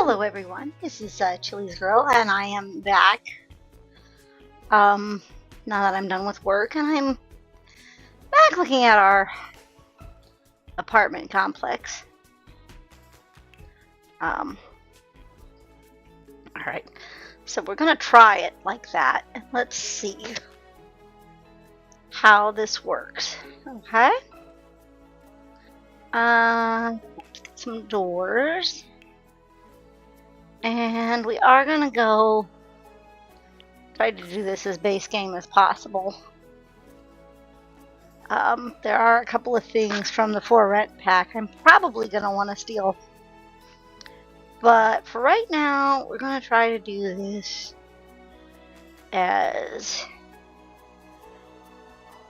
Hello everyone, this is Chili's Girl, and I am back now that I'm done with work, and I'm back looking at our apartment complex. Alright, so we're gonna try it like that, and let's see how this works. Okay, some doors. And we are going to go try to do this as base game as possible. There are a couple of things from the For Rent pack I'm probably going to want to steal. But for right now, we're going to try to do this as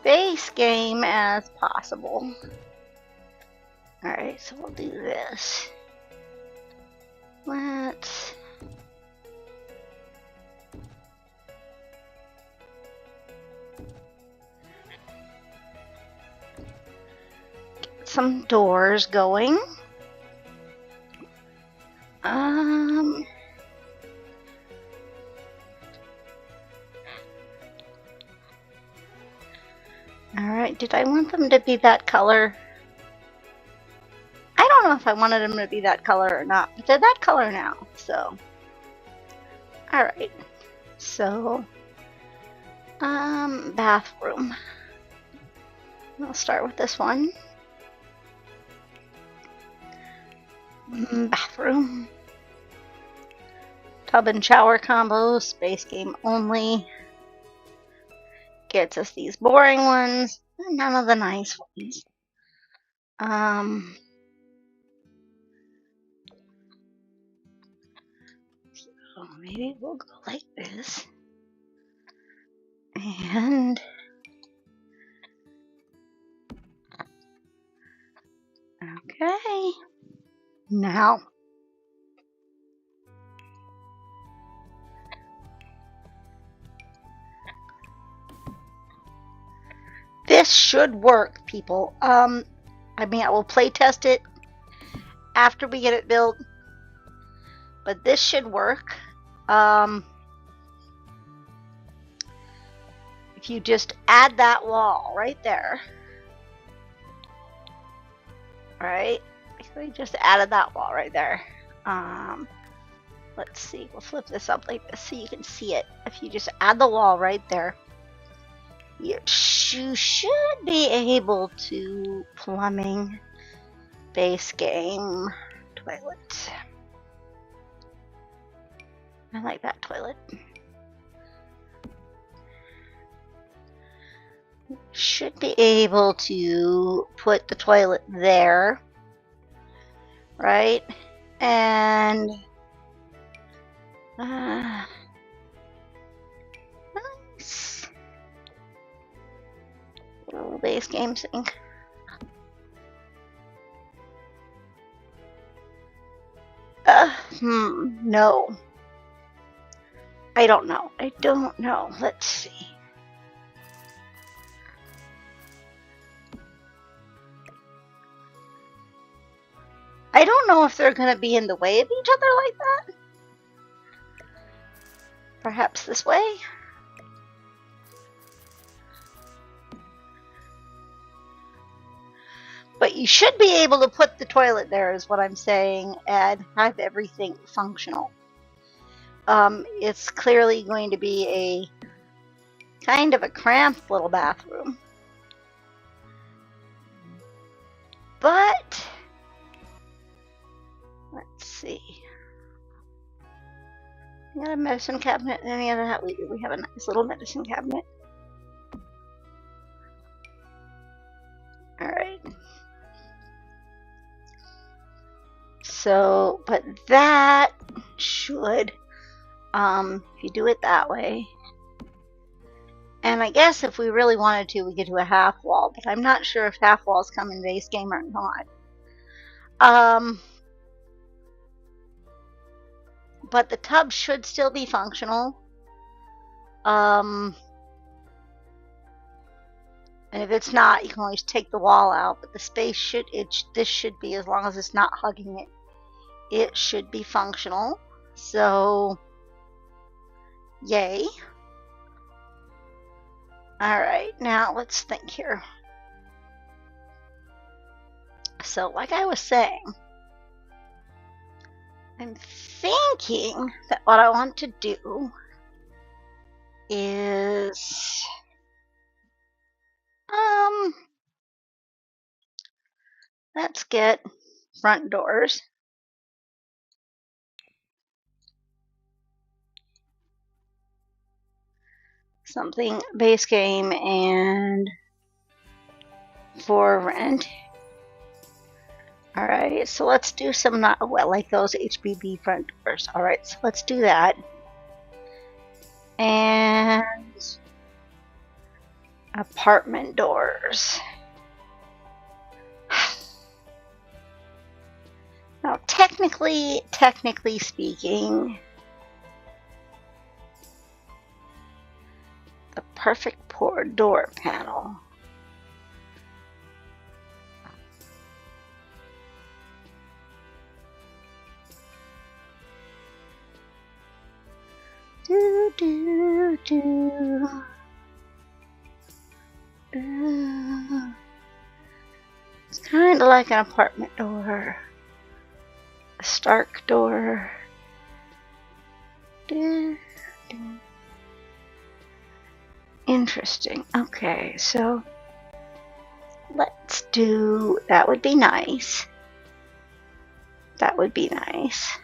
base game as possible. Alright, so we'll do this. Let's get some doors going. Alright, did I want them to be that color? I don't know if I wanted them to be that color or not, but they're that color now, so. Alright, so, bathroom. I'll start with this one. Bathroom. Tub and shower combo, space game only. Gets us these boring ones, and none of the nice ones. So maybe we'll go like this. And okay. Now this should work, people. I mean, I will play test it after we get it built, but this should work. If you just add that wall right there, right? We just added that wall right there. Let's see, we'll flip this up like this so you can see it. If you just add the wall right there, you should be able to plumbing, base game, toilet. I like that toilet. Should be able to put the toilet there, right? And nice. Little base game sink. No. I don't know. Let's see. I don't know if they're going to be in the way of each other like that. Perhaps this way? But you should be able to put the toilet there, is what I'm saying, and have everything functional. It's clearly going to be a kind of a cramped little bathroom. But let's see. We got a medicine cabinet and any of that. We have a nice little medicine cabinet. Alright. So, but that should, if you do it that way, and I guess if we really wanted to, we could do a half wall, but I'm not sure if half walls come in base game or not. But the tub should still be functional. And if it's not, you can always take the wall out, but the space should, this should be, as long as it's not hugging it, it should be functional. So, yay. Alright, now let's think here. So, like I was saying, I'm thinking that what I want to do is let's get front doors. Something base game and for rent. Alright, so let's do some not well like those HBB front doors. Alright, so let's do that. And apartment doors. Now, technically speaking, the perfect pour door panel. Do, do, do. It's kind of like an apartment door. A Stark door. Do, do. Interesting. Okay, so let's do, that would be nice. That would be nice.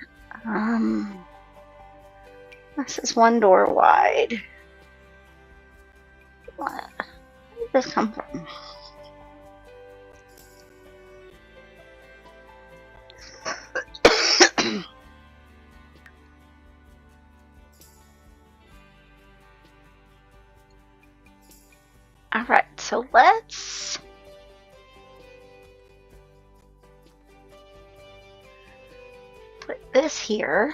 This is one door wide. Where did this come from? Alright, so let's put this here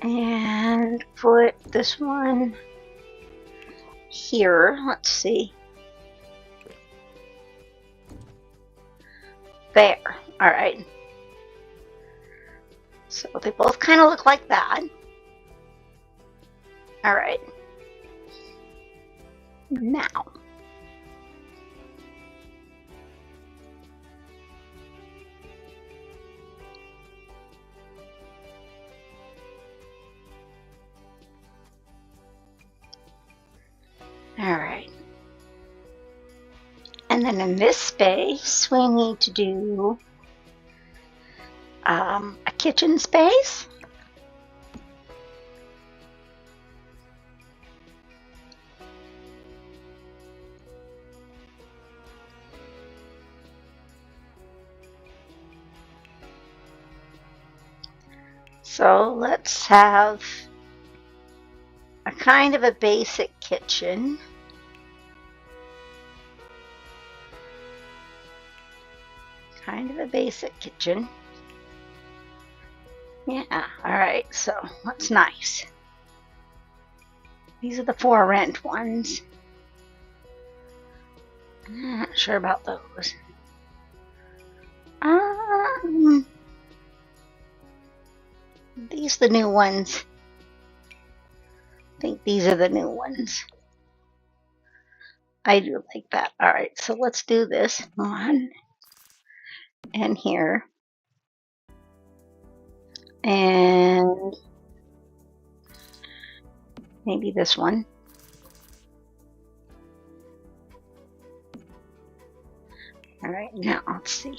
and put this one here. Let's see. There. Alright. So they both kind of look like that. Alright. Now. Alright. And then in this space, we need to do a kitchen space. So let's have a kind of a basic kitchen. Kind of a basic kitchen. Yeah, alright, so what's nice? These are the for rent ones. I'm not sure about those. These are the new ones. I think these are the new ones. I do like that. Alright, so let's do this one. And here. And maybe this one. Alright, now let's see.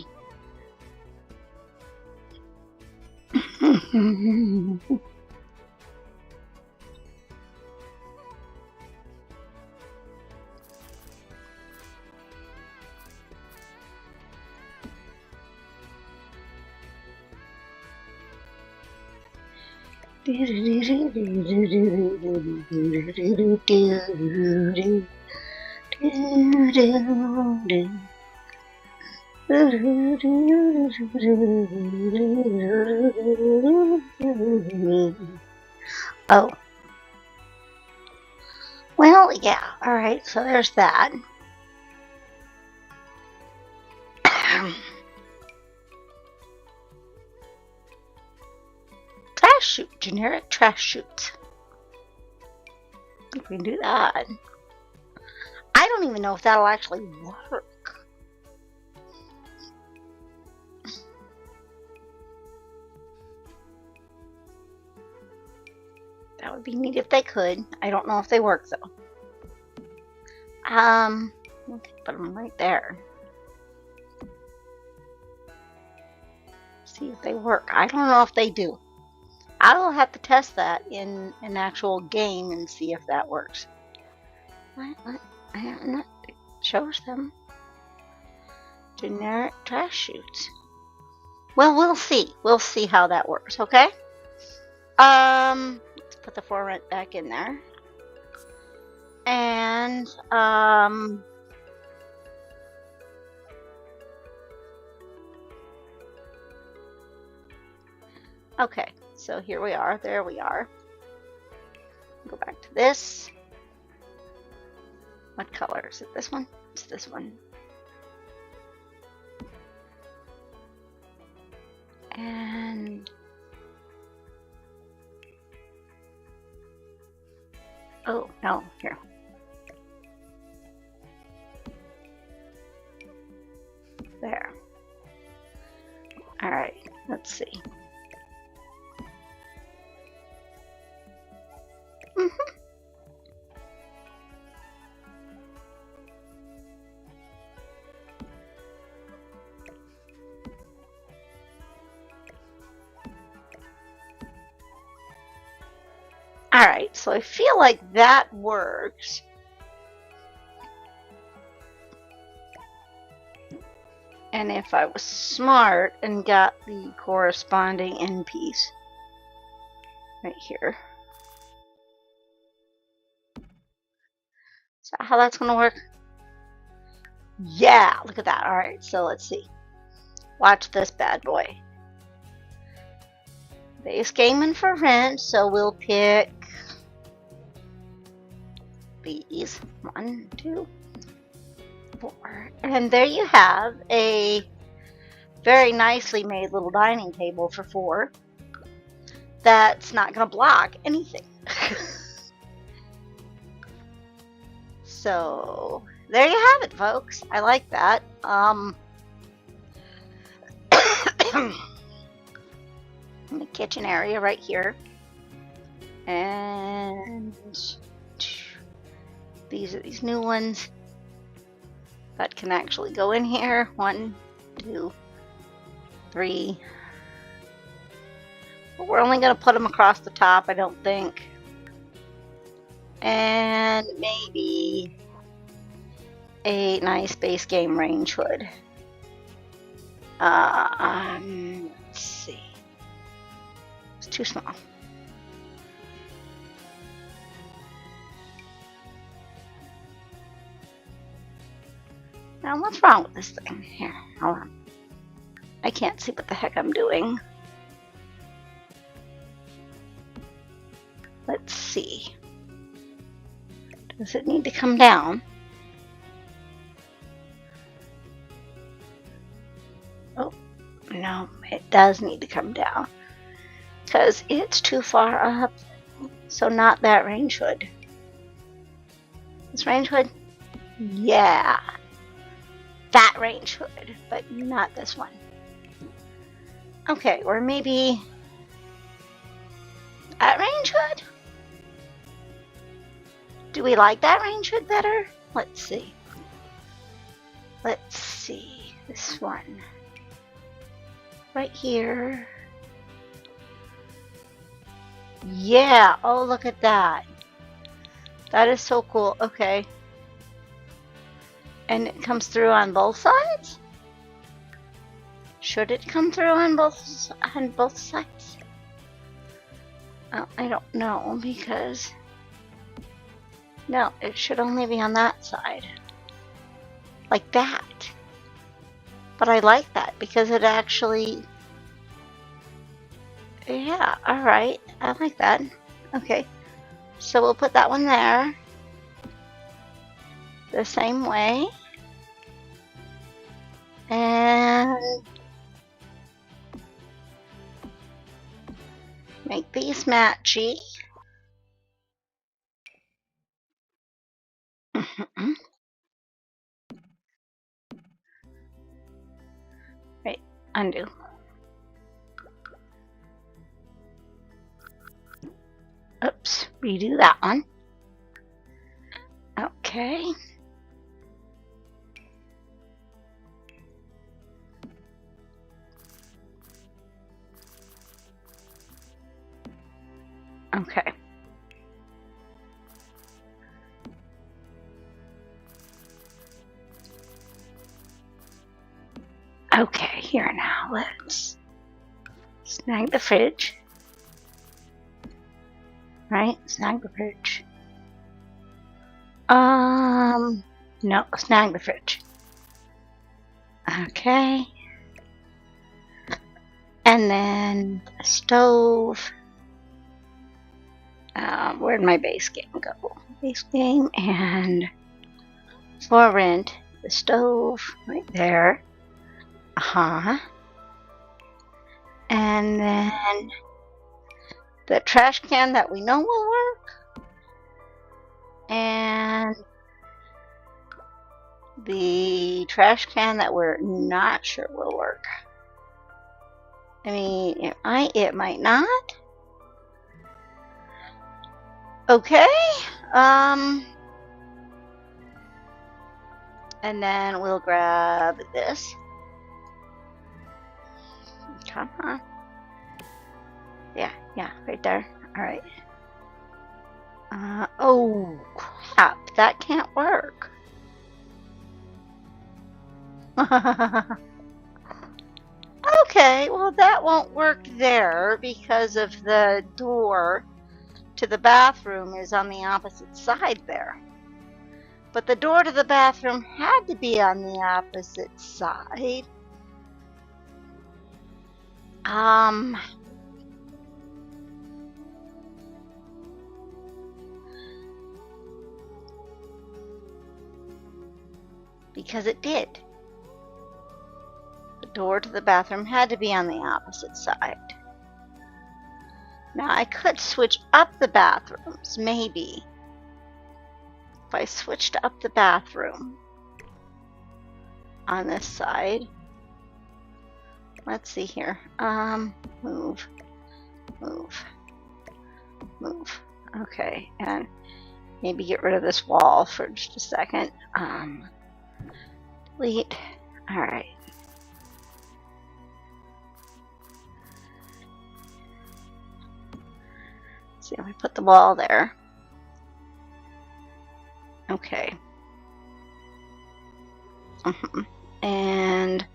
Oh. Well, yeah. Alright, so there's that. chute. Generic trash chute. We can do that. I don't even know if that'll actually work. That would be neat if they could. I don't know if they work though. Okay, put them right there. See if they work. I don't know if they do. I will have to test that in an actual game and see if that works. What? It shows them. Generic trash chutes. Well, we'll see. We'll see how that works, okay? Let's put the for rent back in there. And, okay, so here we are. There we are. Go back to this. What color is it? This one? It's this one. And oh no, here. There. All right, let's see. Alright, so I feel like that works. And if I was smart and got the corresponding end piece right here. Is that how that's going to work? Yeah, look at that. Alright, so let's see. Watch this bad boy. Base game and for rent, so we'll pick these. 1, 2, 4. And there you have a very nicely made little dining table for 4 that's not going to block anything. So there you have it, folks. I like that. In the kitchen area right here, and these are these new ones that can actually go in here. 1, 2, 3. But we're only going to put them across the top, I don't think. And maybe a nice base game range hood. Let's see. It's too small. Now, what's wrong with this thing? Here, hold on. I can't see what the heck I'm doing. Let's see. Does it need to come down? Oh, no, it does need to come down. Because it's too far up. So not that range hood. This range hood? Yeah. That range hood, but not this one. Okay, or maybe that range hood? Do we like that range hood better? Let's see. Let's see. This one. Right here. Yeah. Oh, look at that. That is so cool. Okay. And it comes through on both sides? Should it come through on both sides? I don't know, because no, it should only be on that side. Like that. But I like that because it actually, yeah, alright. I like that. Okay. So we'll put that one there. The same way. And Make these matchy. Right, undo. Oops, redo that one. Okay. Okay. Okay, here now, let's snag the fridge. Right, snag the fridge. No, snag the fridge. Okay. And then the stove. Where'd my base game go? Base game and for rent. The stove right there. And then the trash can that we know will work. And the trash can that we're not sure will work. I mean, it might not. Okay. And then we'll grab this. Come on. Yeah, right there. All right. Oh, crap. That can't work. Okay, well, that won't work there because of the door to the bathroom is on the opposite side there. But the door to the bathroom had to be on the opposite side. Because it did. The door to the bathroom had to be on the opposite side. Now I could switch up the bathrooms, maybe. If I switched up the bathroom on this side. Let's see here. Move. Okay, and maybe get rid of this wall for just a second. Delete. All right. See if we put the wall there. Okay. And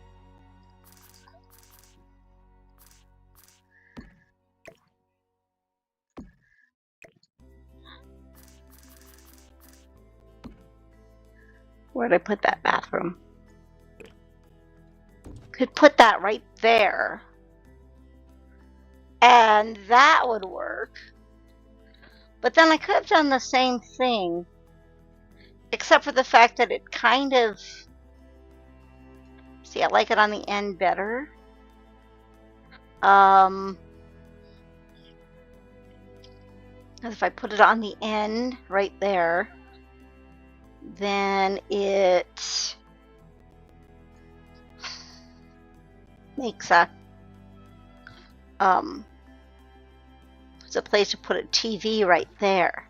where'd I put that bathroom? Could put that right there. And that would work. But then I could have done the same thing. Except for the fact that it kind of... See, I like it on the end better. Because if I put it on the end right there, then it makes it's a place to put a TV right there.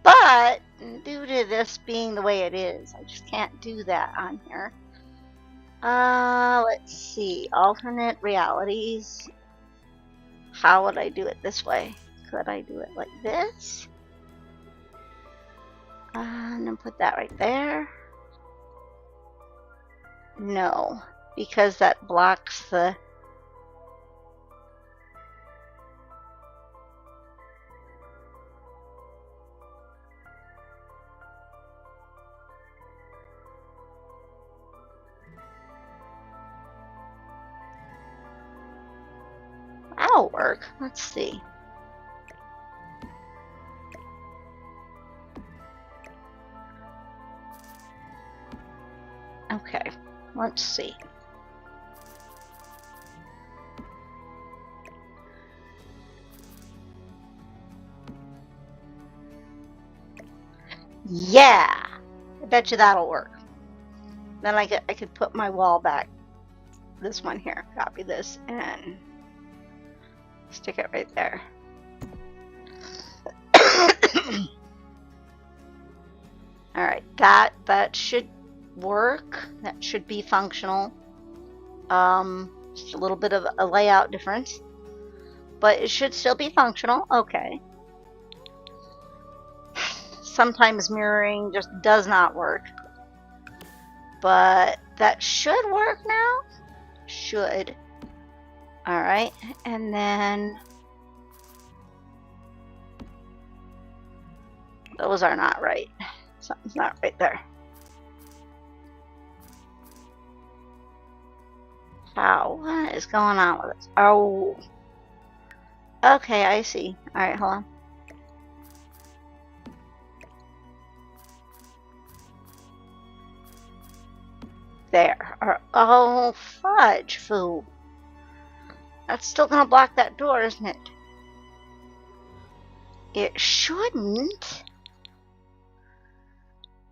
But due to this being the way it is, I just can't do that on here. Let's see. Alternate realities. How would I do it this way? Could I do it like this? And then put that right there. No, because that blocks the... That'll work. Let's see. Okay, let's see. Yeah, I bet you that'll work. Then I could put my wall back. This one here, copy this and stick it right there. All right, that should work. That should be functional. Just a little bit of a layout difference, but it should still be functional. Okay. Sometimes mirroring just does not work, but that should work now. Should. All right, and then those are not right. Something's not right there. How? What is going on with this? Oh. Okay, I see. Alright, hold on. There. Oh, fudge foo. That's still gonna block that door, isn't it? It shouldn't.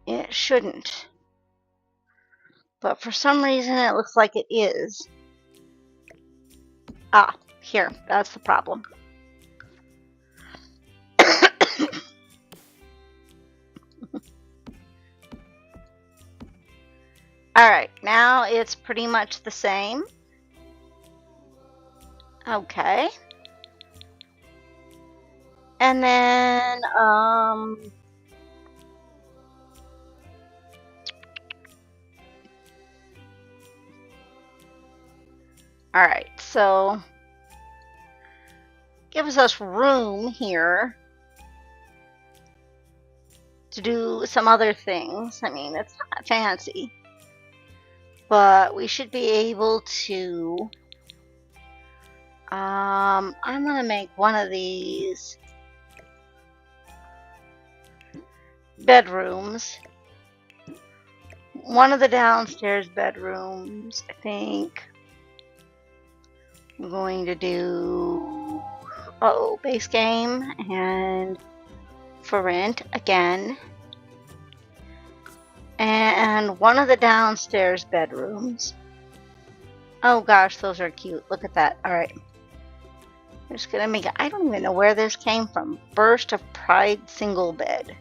It shouldn't. But for some reason it looks like it is. Ah, here. That's the problem. Alright, now it's pretty much the same. Okay. And then, alright, so gives us room here to do some other things. I mean, it's not fancy, but we should be able to, I'm gonna make one of these bedrooms. One of the downstairs bedrooms, I think I'm going to do, base game and for rent again. And one of the downstairs bedrooms. Oh gosh, those are cute. Look at that. Alright. I'm just gonna make it. I don't even know where this came from. Burst of Pride single bed.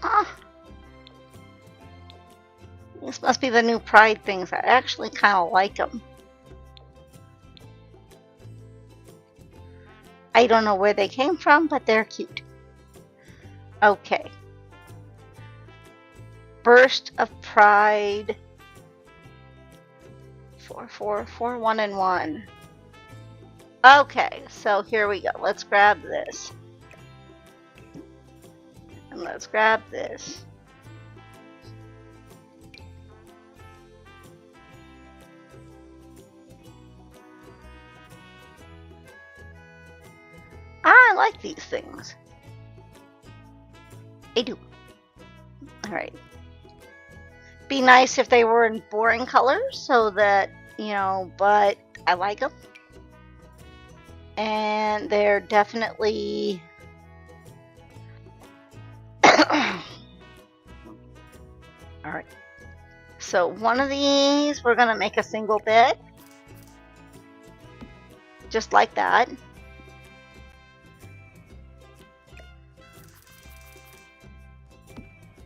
Ah. This must be the new Pride things. I actually kind of like them. I don't know where they came from, but they're cute. Okay. Burst of Pride. 4, 1, and 1. Okay, so here we go. Let's grab this. And let's grab this. I like these things. I do. Alright. Be nice if they were in boring colors so that, you know, but I like them. And they're definitely alright. So one of these we're gonna make a single bed. Just like that.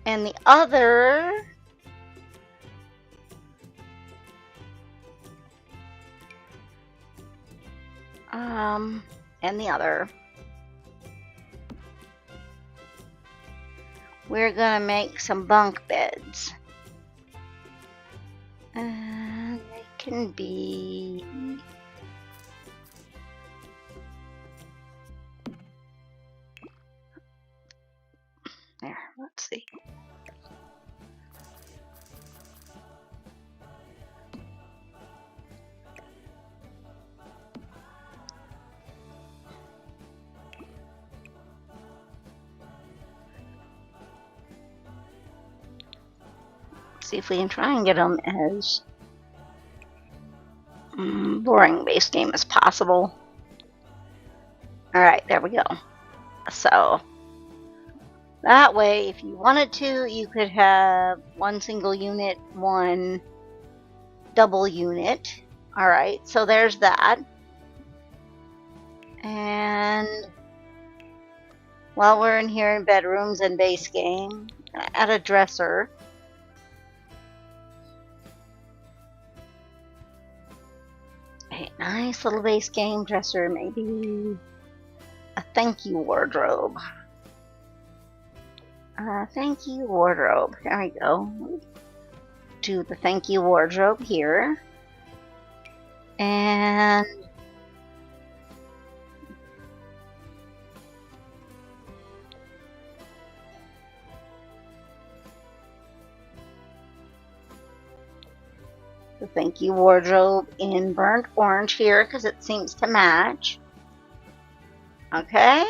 And the other we're gonna make some bunk beds. And they can be there, let's see. See if we can try and get them as boring base game as possible. Alright, there we go. So That way, if you wanted to, you could have one single unit, one double unit. Alright, so there's that. And while we're in here in bedrooms and base game, add a dresser. A nice little base game dresser, maybe a thank you wardrobe. Thank you wardrobe. There we go. Do the thank you wardrobe here. And the thank you wardrobe in burnt orange here because it seems to match. Okay.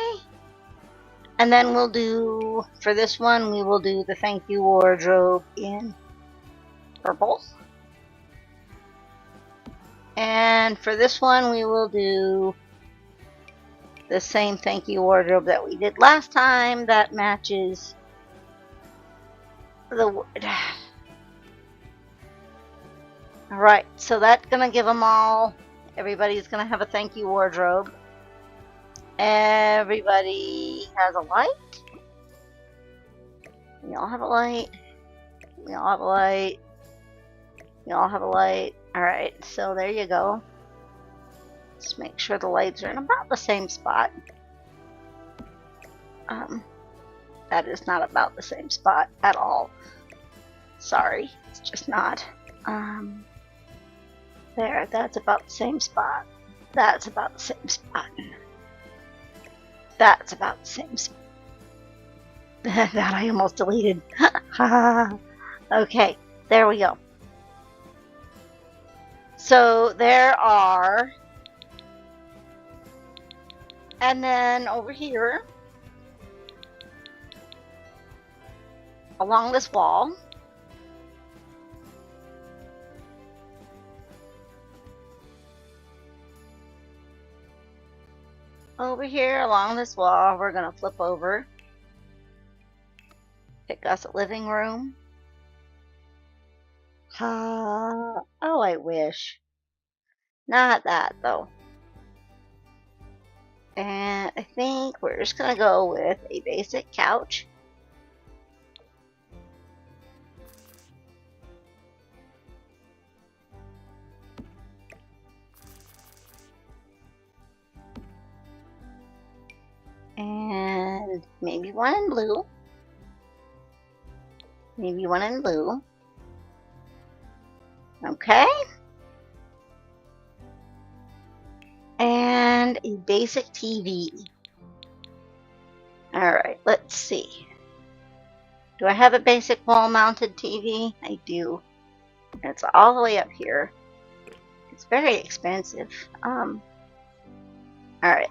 And then we'll do, for this one, we will do the thank you wardrobe in purple. And for this one, we will do the same thank you wardrobe that we did last time that matches the wood. Alright, so that's going to give them all, everybody's going to have a thank you wardrobe. Everybody has a light. We all have a light. We all have a light. We all have a light. Alright, so there you go. Just make sure the lights are in about the same spot. That is not about the same spot at all. Sorry, it's just not. There, that's about the same spot. That's about the same spot. That's about the same spot. That I almost deleted. Okay, there we go. So there are, and then over here, along this wall, over here along this wall, we're going to flip over, pick us a living room. Oh, I wish. Not that, though. And I think we're just going to go with a basic couch. And maybe one in blue. Maybe one in blue. Okay. And a basic TV. Alright, let's see. Do I have a basic wall-mounted TV? I do. It's all the way up here. It's very expensive. Alright,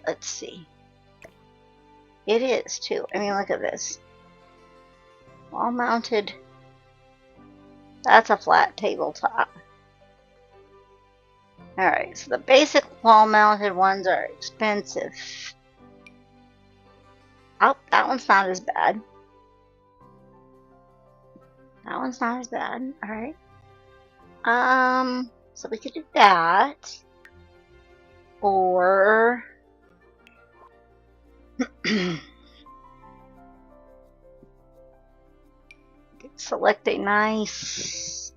let's see. It is, too. I mean, look at this. Wall-mounted. That's a flat tabletop. Alright, so the basic wall-mounted ones are expensive. Oh, that one's not as bad. That one's not as bad. Alright. So we could do that. Or select a nice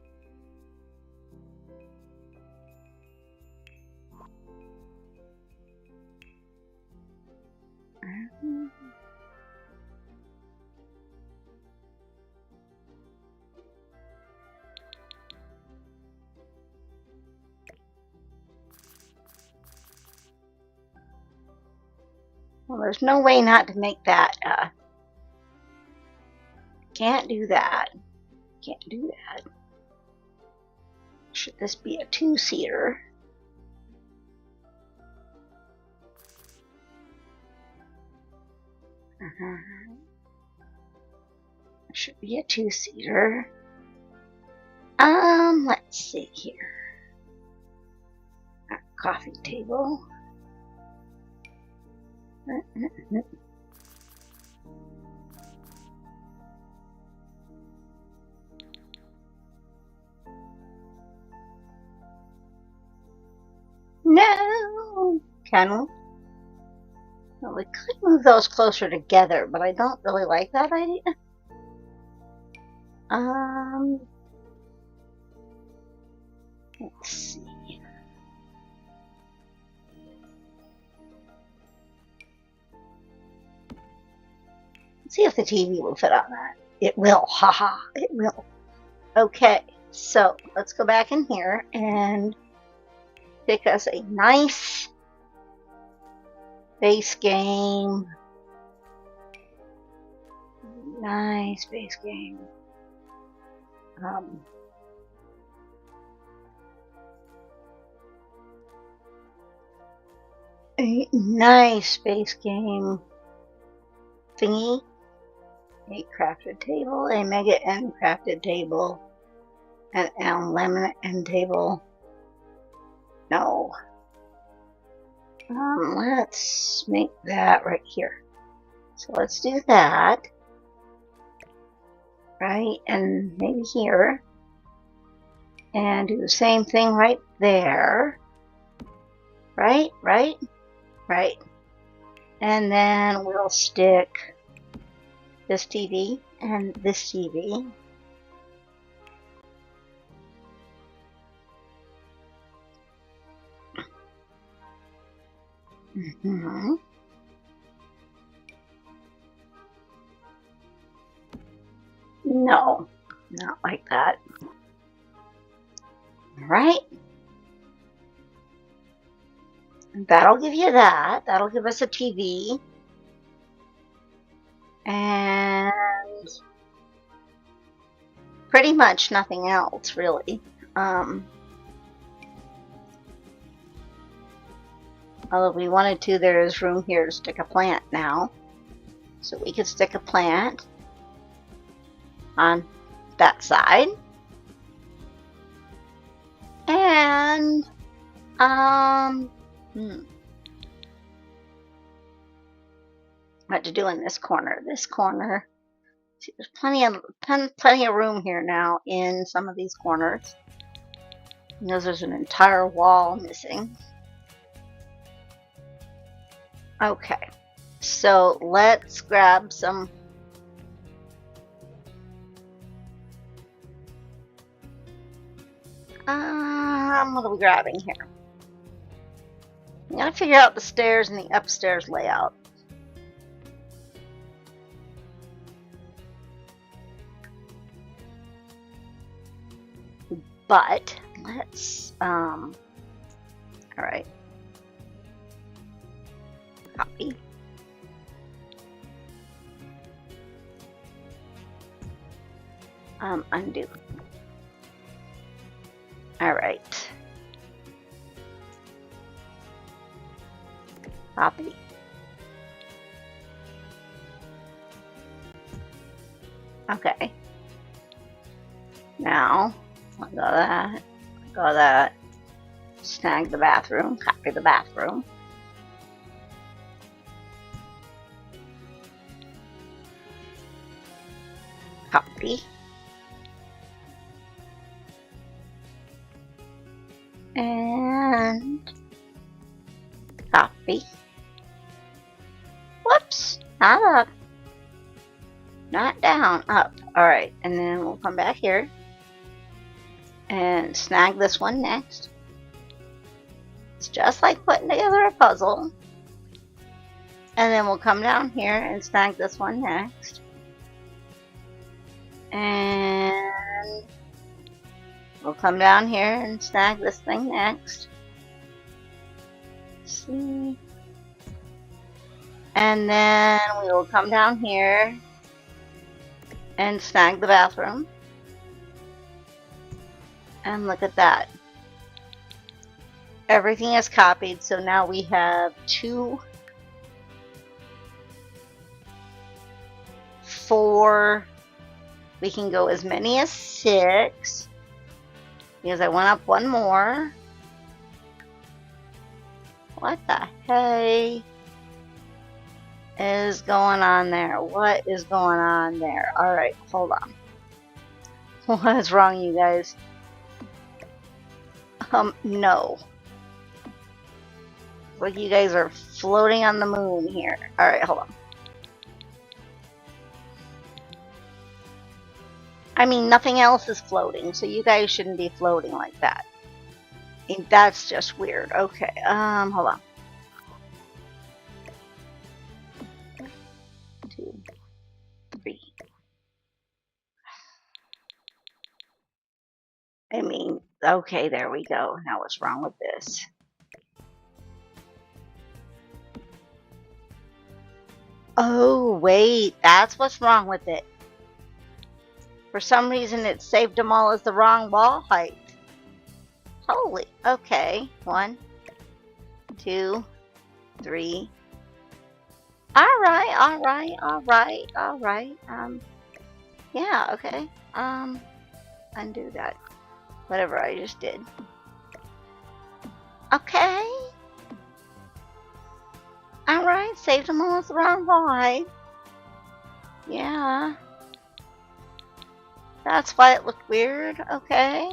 well, there's no way not to make that. Can't do that. Can't do that. Should this be a two-seater? It should be a two-seater. Let's see here. A coffee table. Can we? Well, we could move those closer together, but I don't really like that idea. Let's see. Let's see if the TV will fit on that. It will, haha, it will. Okay, so let's go back in here and pick us a nice base game. Nice base game. A nice base game thingy. A crafted table, a mega end crafted table, an laminate end table. No. Let's make that right here. So let's do that. Right, and maybe here. And do the same thing right there. Right. And then we'll stick this TV and this TV. No, not like that. All right. That'll give you that. That'll give us a TV. And pretty much nothing else, really. Although if we wanted to, there's room here to stick a plant now. So we could stick a plant on that side. And, what to do in this corner? This corner. See, there's plenty of room here now in some of these corners. Because there's an entire wall missing. Okay, so let's grab some. What are we grabbing here? I'm gonna figure out the stairs and the upstairs layout. But let's all right. Copy. Undo. All right. Copy. Okay. Now, let go of that. Let go of that. Snag the bathroom. Copy the bathroom. Copy. And copy. Whoops, not up. Not down, up. Alright, and then we'll come back here and snag this one next. It's just like putting together a puzzle. And then we'll come down here and snag this one next. And we'll come down here and snag this thing next. See? And then we will come down here and snag the bathroom. And look at that. Everything is copied, so now we have 2, 4. We can go as many as 6. Because I went up one more. What the hey is going on there? What is going on there? Alright, hold on. What is wrong, you guys? No. Like you guys are floating on the moon here. Alright, hold on. I mean, nothing else is floating, so you guys shouldn't be floating like that. I mean, that's just weird. Okay, hold on. 2, 3. I mean, okay, there we go. Now what's wrong with this? Oh, wait, that's what's wrong with it. For some reason, it saved them all as the wrong wall height. Holy, okay. 1, 2, 3. Alright. Yeah, okay. Undo that. Whatever I just did. Okay. Alright, saved them all as the wrong wall height. Yeah. That's why it looked weird. Okay.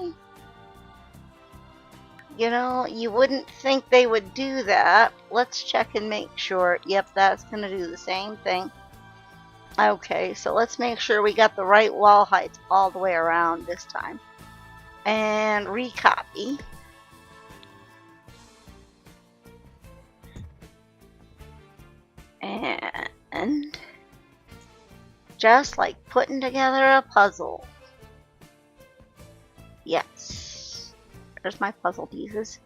You know, you wouldn't think they would do that. Let's check and make sure. Yep, that's going to do the same thing. Okay, so let's make sure we got the right wall heights all the way around this time. And recopy. And just like putting together a puzzle. Yes. There's my puzzle pieces.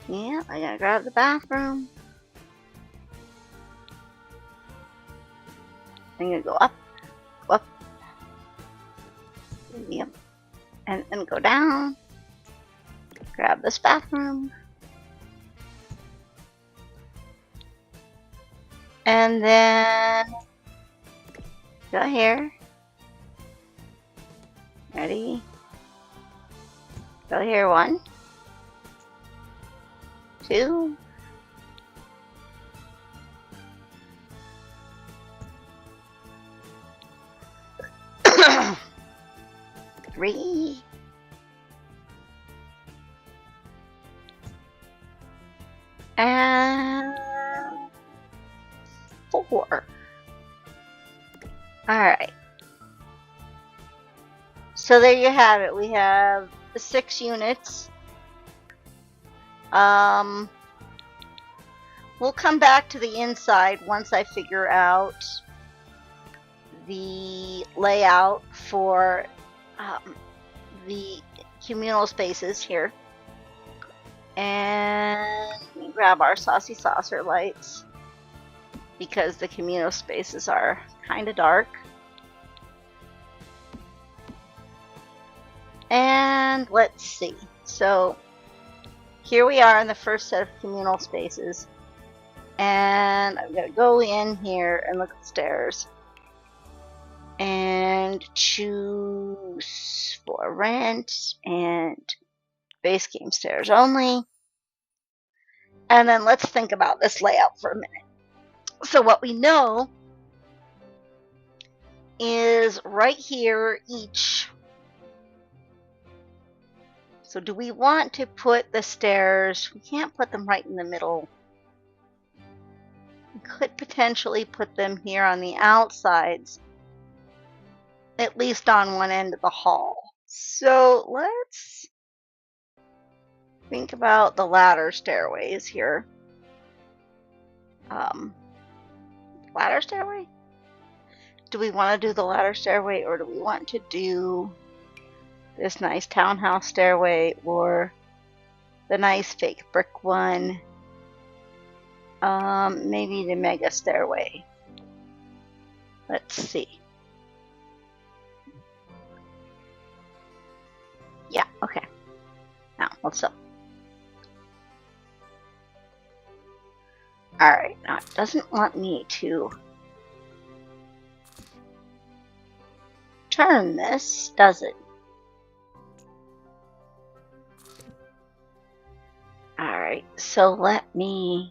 Yeah, I gotta grab the bathroom. I'm gonna go up. Yep. And then go down. Grab this bathroom. And then go here. Ready? Go here. 1, 2. 3. And 4. Alright. So there you have it. We have the 6 units. We'll come back to the inside once I figure out the layout for the communal spaces here. And we grab our saucy saucer lights because the communal spaces are kind of dark. And let's see. So here we are in the first set of communal spaces. And I'm going to go in here and look at the stairs. And choose for rent and base game stairs only. And then let's think about this layout for a minute. So what we know is right here each. So do we want to put the stairs? We can't put them right in the middle. We could potentially put them here on the outsides, at least on one end of the hall. So let's think about the ladder stairways here. Ladder stairway? Do we want to do the ladder stairway, or do we want to do this nice townhouse stairway, or the nice fake brick one? Maybe the mega stairway. Let's see. Yeah, okay. Now, let's up. Alright, now it doesn't want me to turn this, does it? Alright, so let me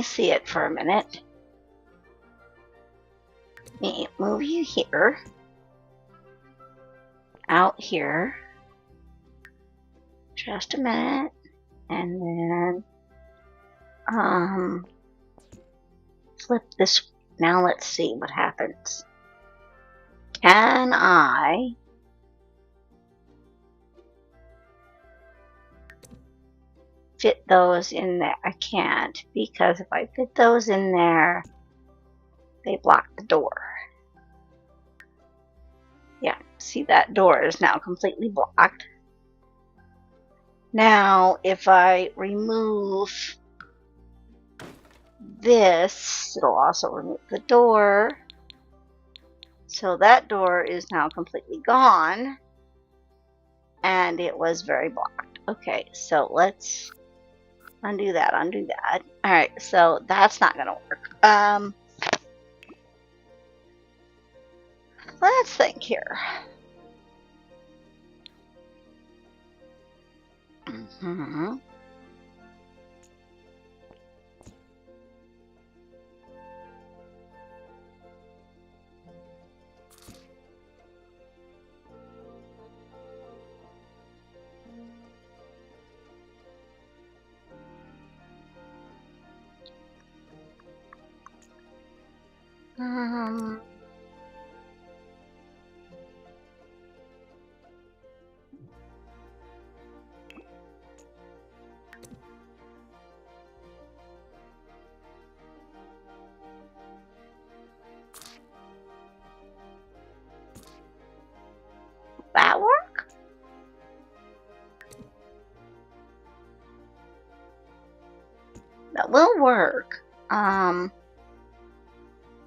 see it for a minute. Let me move you here. Out here. Just a minute. And then flip this. Now let's see what happens. Can I fit those in there? I can't, because if I fit those in there, they block the door. Yeah, see, that door is now completely blocked. Now, if I remove this, it'll also remove the door. So that door is now completely gone, and it was very blocked. Okay, so let's undo that, undo that. All right, so that's not gonna work. Let's think here. Mm-hmm. That work? That will work.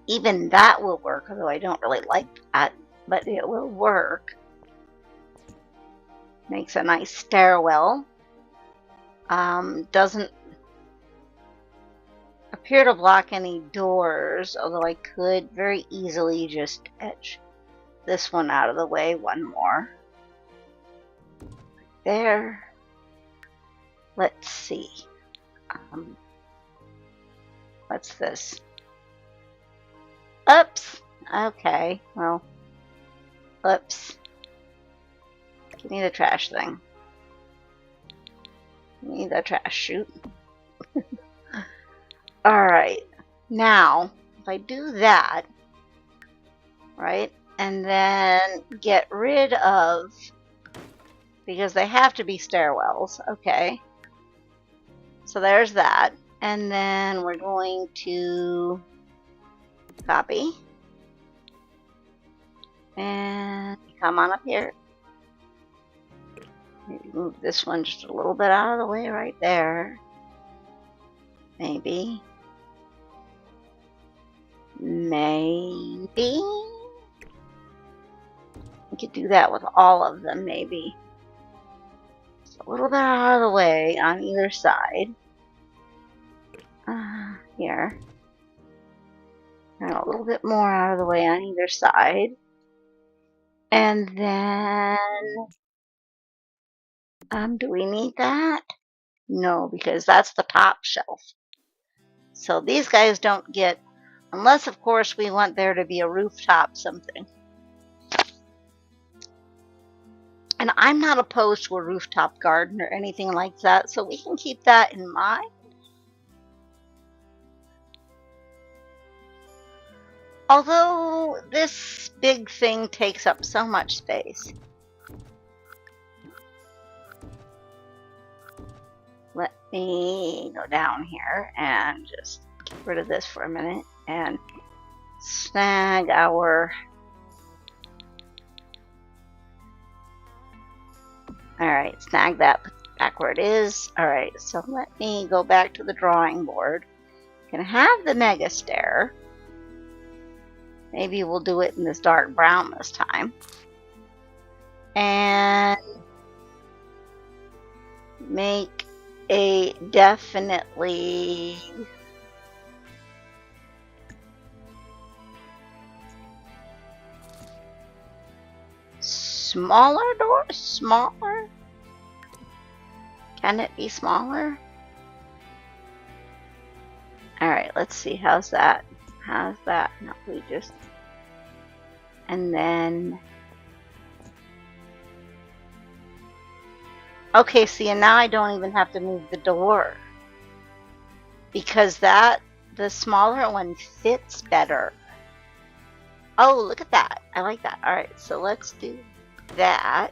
Even that will work, although I don't really like that, but it will work. Makes a nice stairwell. Doesn't appear to block any doors, although I could very easily just etch this one out of the way. One more. There. Let's see. What's this? Oops. Okay, well. Oops. Give me the trash thing. Give me the trash chute. Alright. Now, if I do that, right, and then get rid of, because they have to be stairwells, okay. So there's that. And then we're going to copy. And come on up here. Maybe move this one just a little bit out of the way right there. Maybe. Maybe. We could do that with all of them, maybe. Just a little bit out of the way on either side. Here. And a little bit more out of the way on either side. And then... do we need that? No, because that's the top shelf. So these guys don't get... Unless, of course, we want there to be a rooftop something. And I'm not opposed to a rooftop garden or anything like that, so we can keep that in mind. Although this big thing takes up so much space. Let me go down here and just get rid of this for a minute and snag our... Alright, snag that back where it is. Alright, so let me go back to the drawing board. Can have the mega stair. Maybe we'll do it in this dark brown this time. And make a definitely smaller door? Smaller? Can it be smaller? Alright, let's see. How's that? How's that? No, we just... And then... Okay, see, and now I don't even have to move the door. Because the smaller one fits better. Oh, look at that. I like that. All right, so let's do that.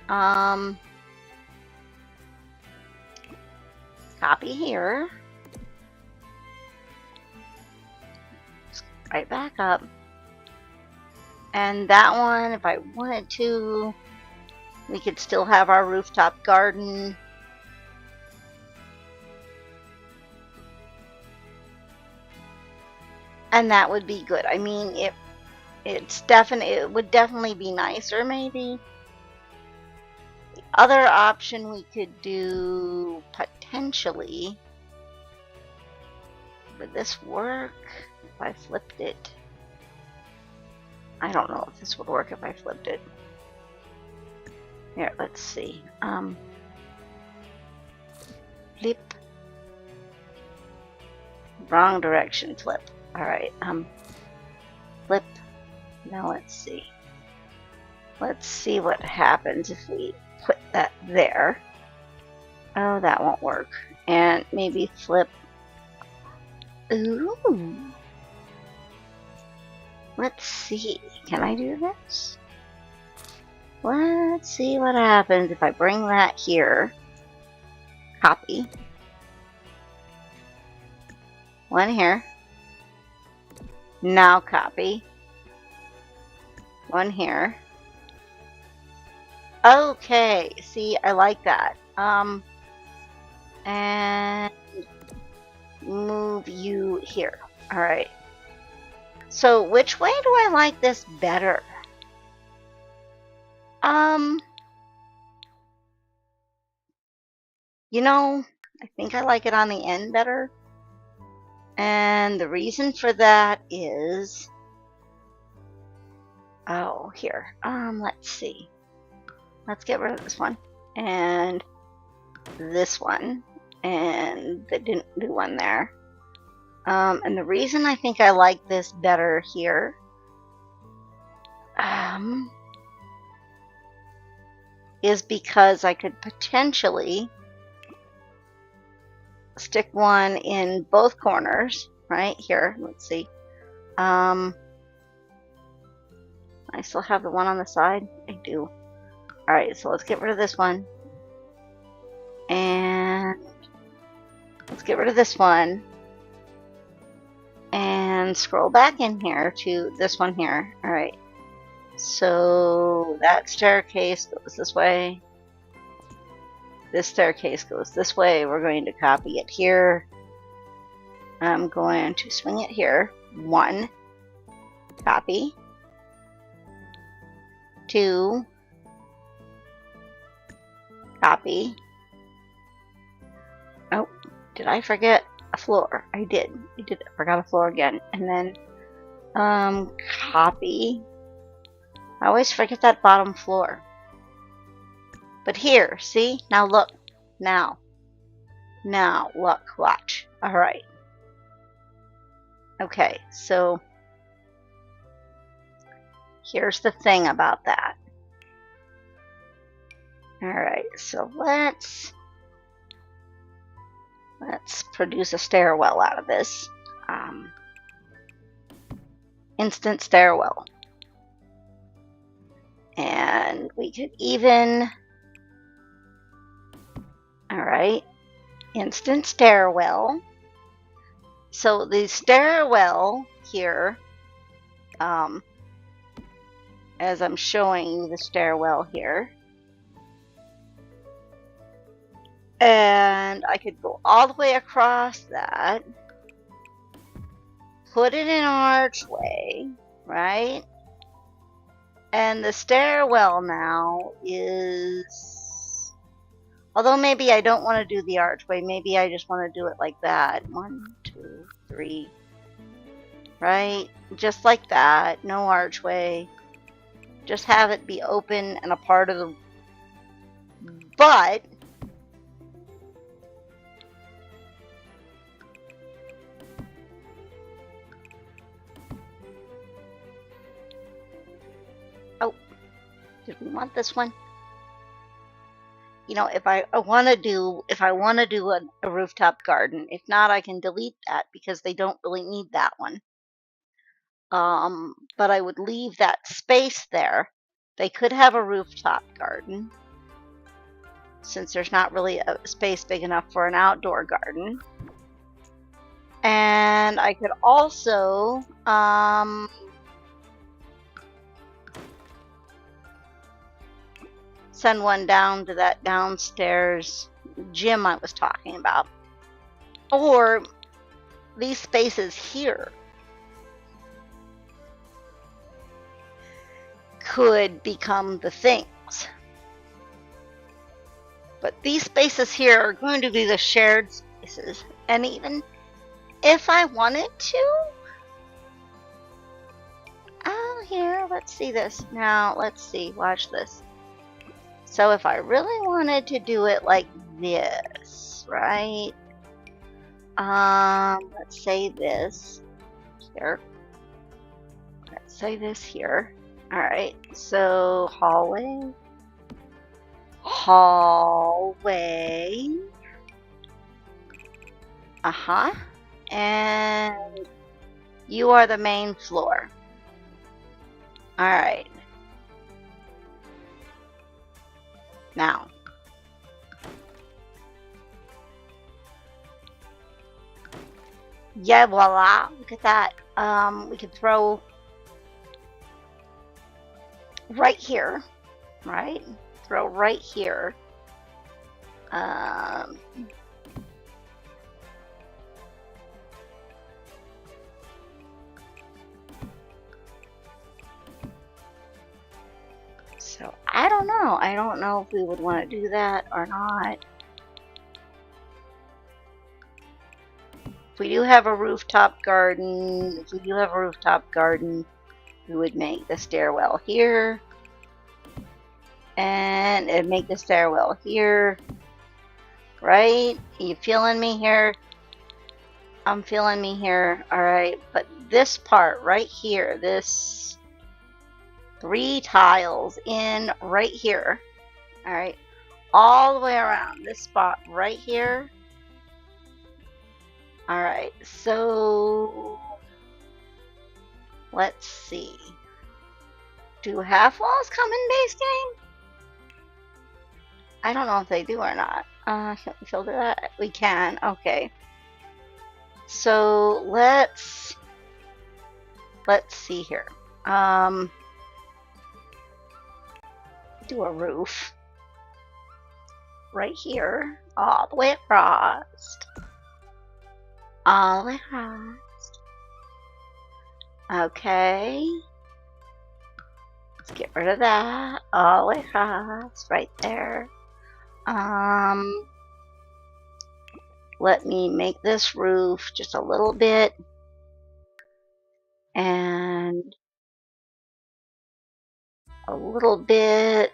Copy here. Right back up. And that one, if I wanted to, we could still have our rooftop garden. And that would be good. I mean, it would definitely be nicer, maybe. The other option we could do potentially. Would this work if I flipped it? I don't know if this would work if I flipped it. Here, let's see. Flip. Wrong direction, flip. Alright, flip. Now let's see. Let's see what happens if we put that there. Oh, that won't work. And maybe flip. Ooh. Let's see. Can I do this? Let's see what happens if I bring that here. Copy. One here. Now copy. One here. Okay. See, I like that. And move you here. All right. So which way do I like this better? You know, I think I like it on the end better. And the reason for that is, oh, here. Let's see. Let's get rid of this one. And this one. And the didn't do one there. And the reason I think I like this better here, is because I could potentially stick one in both corners, right here. Let's see. I still have the one on the side. I do. All right, so let's get rid of this one. And let's get rid of this one. And scroll back in here to this one here. All right. So that staircase goes this way. This staircase goes this way. We're going to copy it here. I'm going to swing it here. 1. Copy. 2. Copy. Oh, did I forget a floor? I did. I forgot a floor again. And then copy. I always forget that bottom floor. But here, see? Now look. Now, look, watch. All right. Okay, so here's the thing about that. All right, so let's produce a stairwell out of this. Instant stairwell. And we could even, all right, instant stairwell. So the stairwell here, as I'm showing you the stairwell here, and I could go all the way across that, put it in an archway, right? And the stairwell now is, although maybe I don't want to do the archway, maybe I just want to do it like that. 1, 2, 3, right? Just like that, no archway. Just have it be open and a part of the, but oh, did we want this one? you know, if I want to do a rooftop garden. If not, I can delete that because they don't really need that one. But I would leave that space there. They could have a rooftop garden since there's not really a space big enough for an outdoor garden. And I could also send one down to that downstairs gym I was talking about. Or these spaces here could become the things. But these spaces here are going to be the shared spaces. And even if I wanted to, here, let's see this. Now, let's see, watch this. So if I really wanted to do it like this, right? Let's say this here. Let's say this here. All right, so hallway. And you are the main floor. All right. Now, yeah, voila! Look at that. We could throw right here, right? Throw right here. So I don't know. I don't know if we would want to do that or not. If we do have a rooftop garden, we would make the stairwell here. And make the stairwell here. Right? Are you feeling me here? I'm feeling me here. Alright. But this part right here, this 3 tiles in right here. Alright. All the way around this spot right here. Alright. So let's see. Do half walls come in base game? I don't know if they do or not. Can we filter that? We can. Okay. So let's see here. Do a roof right here, all the way across. All the way across. Okay. Let's get rid of that. All the way across, right there. Let me make this roof just a little bit. And a little bit.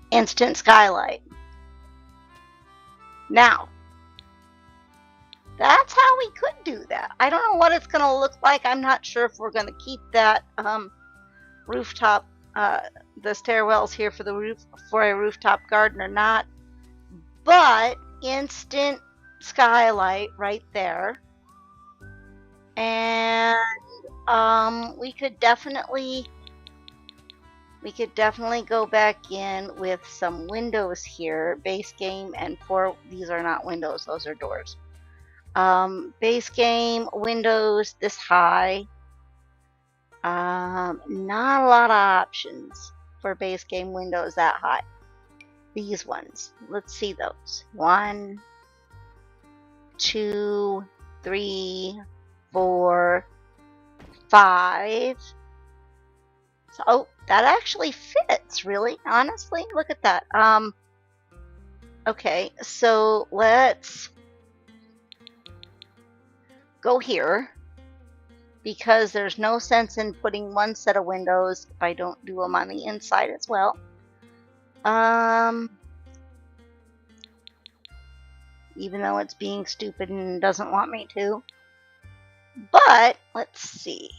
Instant skylight. Now, that's how we could do that. I don't know what it's going to look like. I'm not sure if we're going to keep that rooftop, the stairwells here for a rooftop garden or not. But instant skylight right there. And we could definitely go back in with some windows here. Base game and these are not windows, those are doors. Base game windows this high. Not a lot of options for base game windows that high. These ones, let's see those. 1, 2, 3, 4, 5. So, oh, that actually fits, really, honestly. Look at that. Okay, so let's go here because there's no sense in putting one set of windows if I don't do them on the inside as well. Even though it's being stupid and doesn't want me to. But let's see.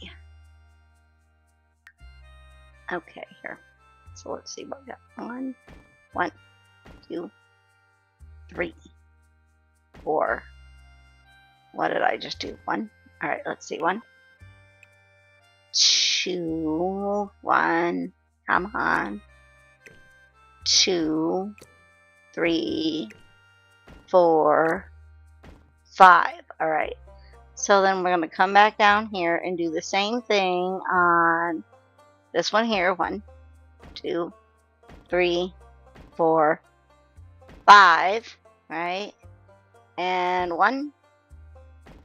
Okay, here. So let's see what we got. One, 2, 3, 4. What did I just do? 1. All right, let's see. 1, 2, 1. Come on. 2, 3, 4, 5. All right. So then we're going to come back down here and do the same thing on this one here. 1, 2, 3, 4, 5. Right? And 1,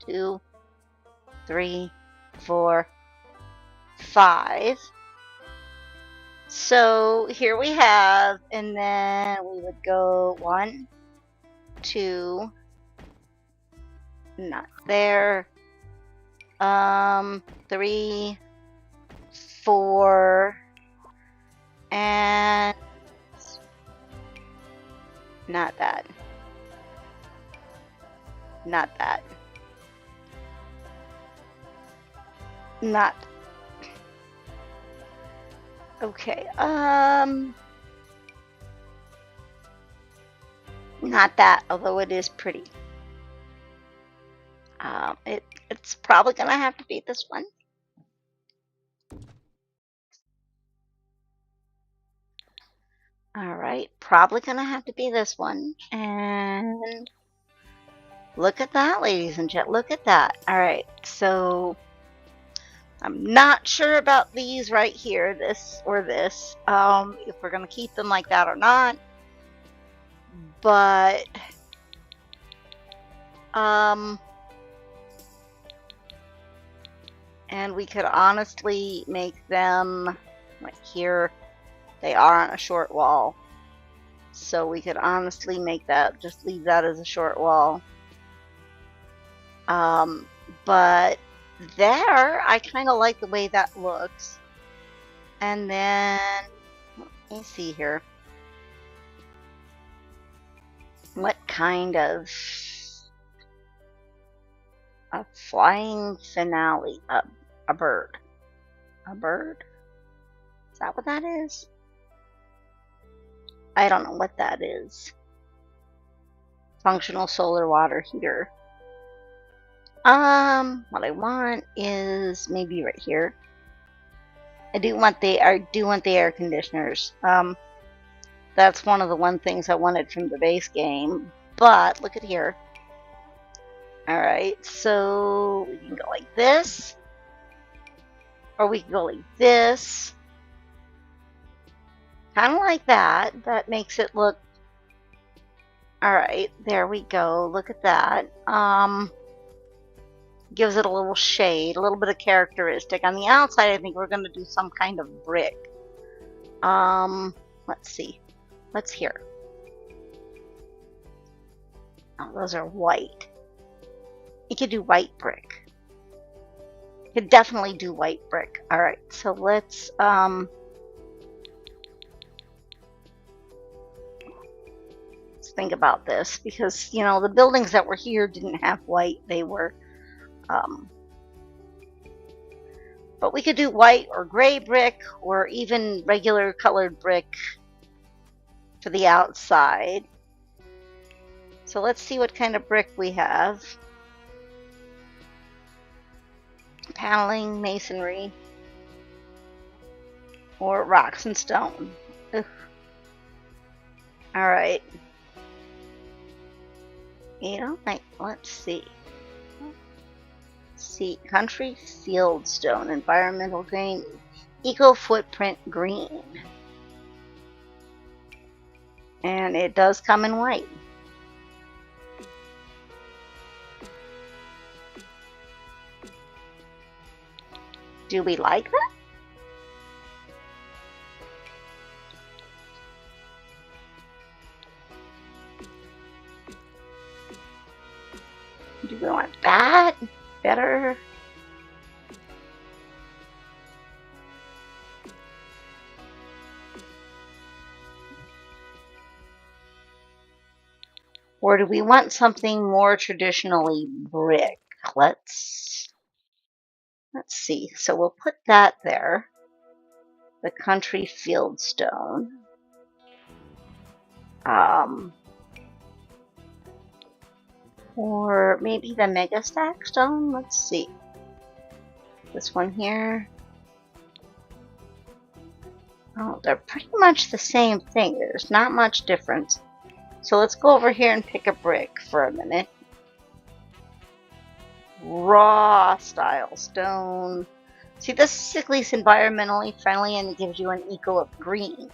2, 3, 4, 5. So here we have, and then we would go 1, 2, not there, 3, 4, and not that, not that, not. Okay, not that, although it is pretty. It's probably gonna have to be this one. All right, probably gonna have to be this one. And look at that, ladies and gentlemen, look at that. All right, so I'm not sure about these right here, this or this, if we're gonna keep them like that or not. But and we could honestly make them like here. They are on a short wall, so we could honestly make that, just leave that as a short wall. But there, I kind of like the way that looks. And then let me see here. What kind of a flying finale? A bird. A bird? Is that what that is? I don't know what that is. Functional solar water heater. What I want is maybe right here. I do want the air conditioners. That's one of the things I wanted from the base game. But look at here. All right, so we can go like this, or we can go like this. Kind of like that. That makes it look. All right, there we go. Look at that. Gives it a little shade, a little bit of characteristic. On the outside, I think we're going to do some kind of brick. Let's see. What's here? Oh, those are white. You could do white brick. You could definitely do white brick. All right, so let's think about this, because you know the buildings that were here didn't have white. They were but we could do white or gray brick or even regular colored brick for the outside. So let's see what kind of brick we have. Paneling, masonry, or rocks and stone. Ugh. All right. You know, let's see. See, country field stone, environmental green, eco footprint green. And it does come in white. Do we like that? Do we want that? Better? Or do we want something more traditionally brick? Let's see. So we'll put that there. the country field stone. Or maybe the mega stack stone. Let's see. This one here. Oh, they're pretty much the same thing. There's not much difference. So let's go over here and pick a brick for a minute. Raw style stone. See, this is at least environmentally friendly and it gives you an eco of green.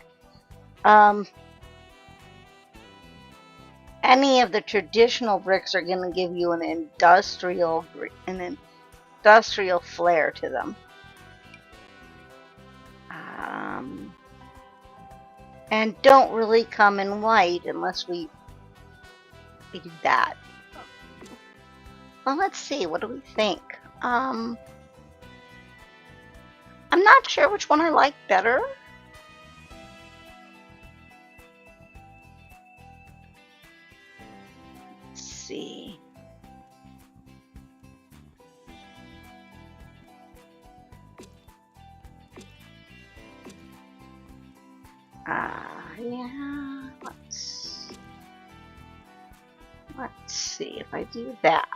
Any of the traditional bricks are going to give you an industrial flair to them. And don't really come in white unless we do that. Well, let's see. What do we think? I'm not sure which one I like better. Let's see. Yeah, let's see if I do that.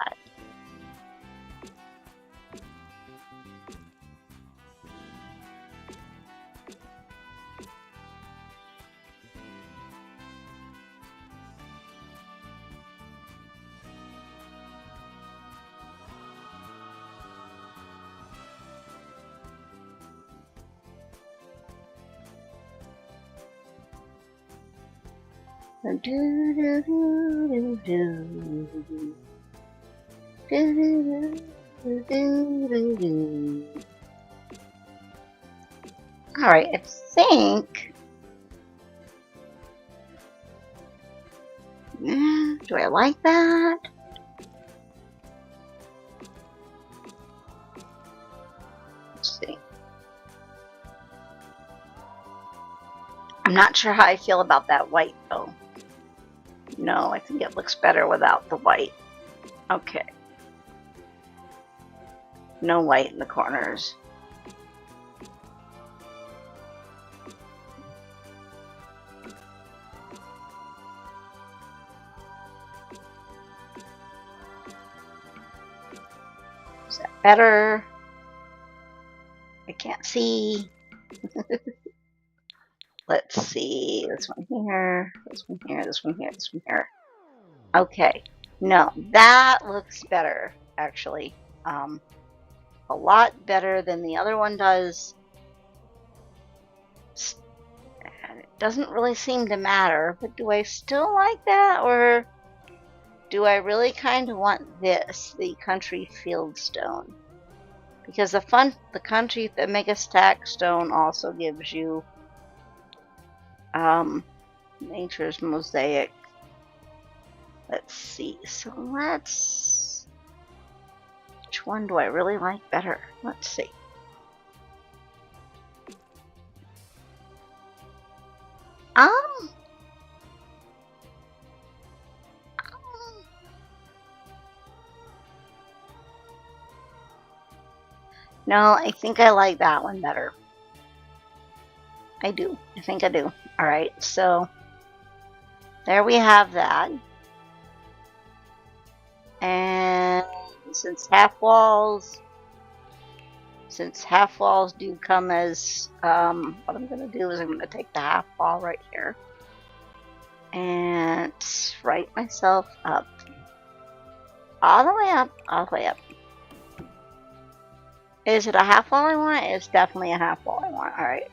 Alright, I think... do I like that? Let's see. I'm not sure how I feel about that white, though. No, I think it looks better without the white. Okay. No white in the corners. Is that better? I can't see. Let's see. This one here, this one here, this one here, this one here. Okay. No, that looks better, actually. A lot better than the other one does. And it doesn't really seem to matter, but do I still like that, or do I really kind of want this, the country field stone? Because the mega stack stone also gives you nature's mosaic. Let's see. So which one do I really like better? Let's see. No, I think I like that one better. I do. I think I do. Alright, so there we have that. And since half walls do come as, what I'm going to do is I'm going to take the half wall right here and write myself up. All the way up, all the way up. Is it a half wall I want? It's definitely a half wall I want. Alright.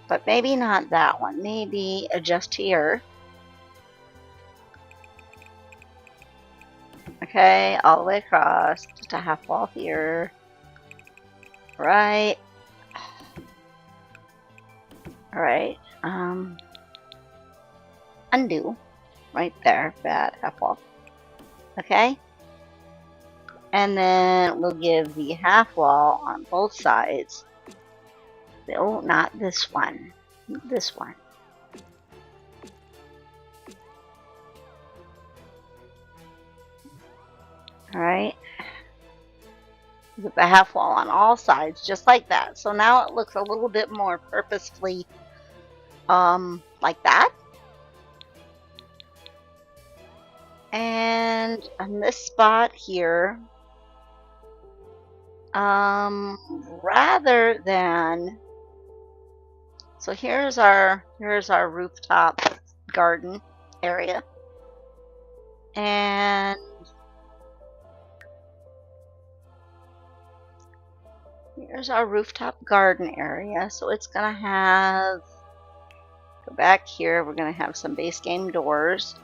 But maybe not that one. Maybe just here. Okay, all the way across. Just a half wall here. Right. Alright. Undo. Right there. Bad half wall. Okay. And then we'll give the half wall on both sides. Oh, not this one. This one. Alright. with the half wall on all sides, just like that. So now it looks a little bit more purposefully like that. And on this spot here, rather than, so here's our rooftop garden area, and here's our rooftop garden area. So it's gonna have, go back here, we're gonna have some base game doors.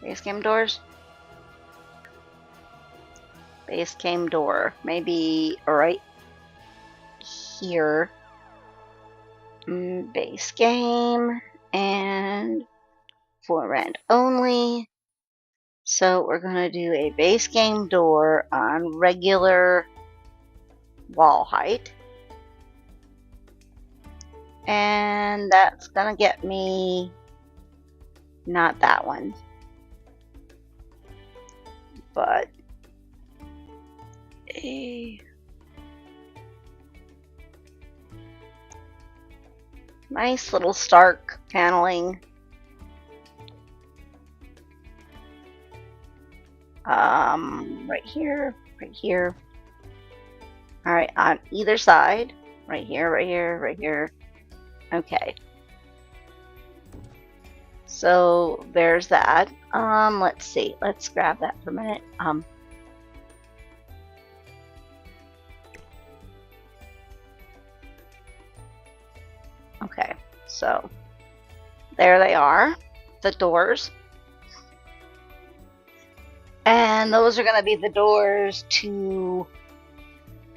Base game doors? Base game door. Maybe right here. Base game and for rent only. So we're going to do a base game door on regular wall height. And that's going to get me not that one, but a nice little stark paneling. Right here, right here. All right, on either side. Right here, right here, right here. Okay. So there's that. Let's see. Let's grab that for a minute. Okay, so there they are, the doors. And those are going to be the doors to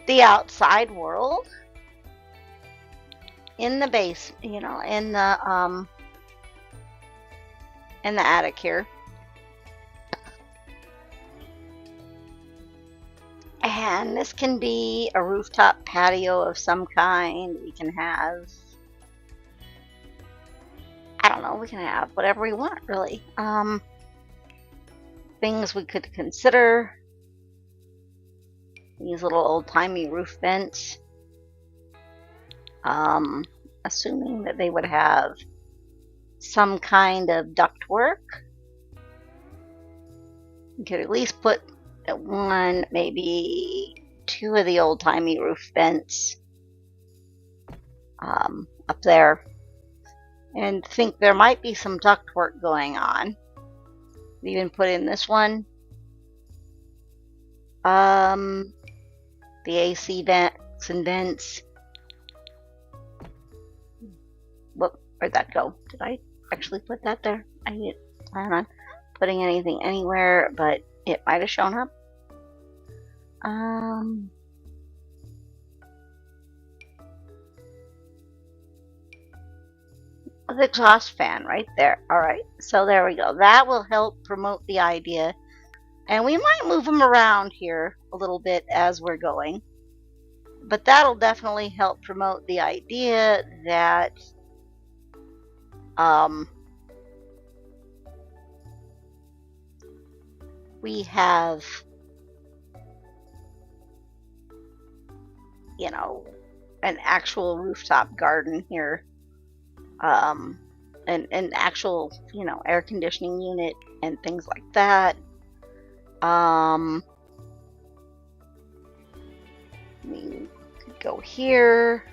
the outside world. In the base, you know, in the attic here. And this can be a rooftop patio of some kind. We can have, I don't know, we can have whatever we want, really. Things we could consider. These little old-timey roof vents. Assuming that they would have some kind of ductwork. You could at least put one, maybe two of the old-timey roof vents up there. And think there might be some ductwork going on. Even put in this one. The AC vents and vents. Where'd that go? Did I actually put that there? I didn't plan on putting anything anywhere, but it might have shown up. The exhaust fan right there. Alright, so there we go. That will help promote the idea. And we might move them around here a little bit as we're going. But that'll definitely help promote the idea that we have, you know, an actual rooftop garden here. An actual, you know, air conditioning unit and things like that. We could go here.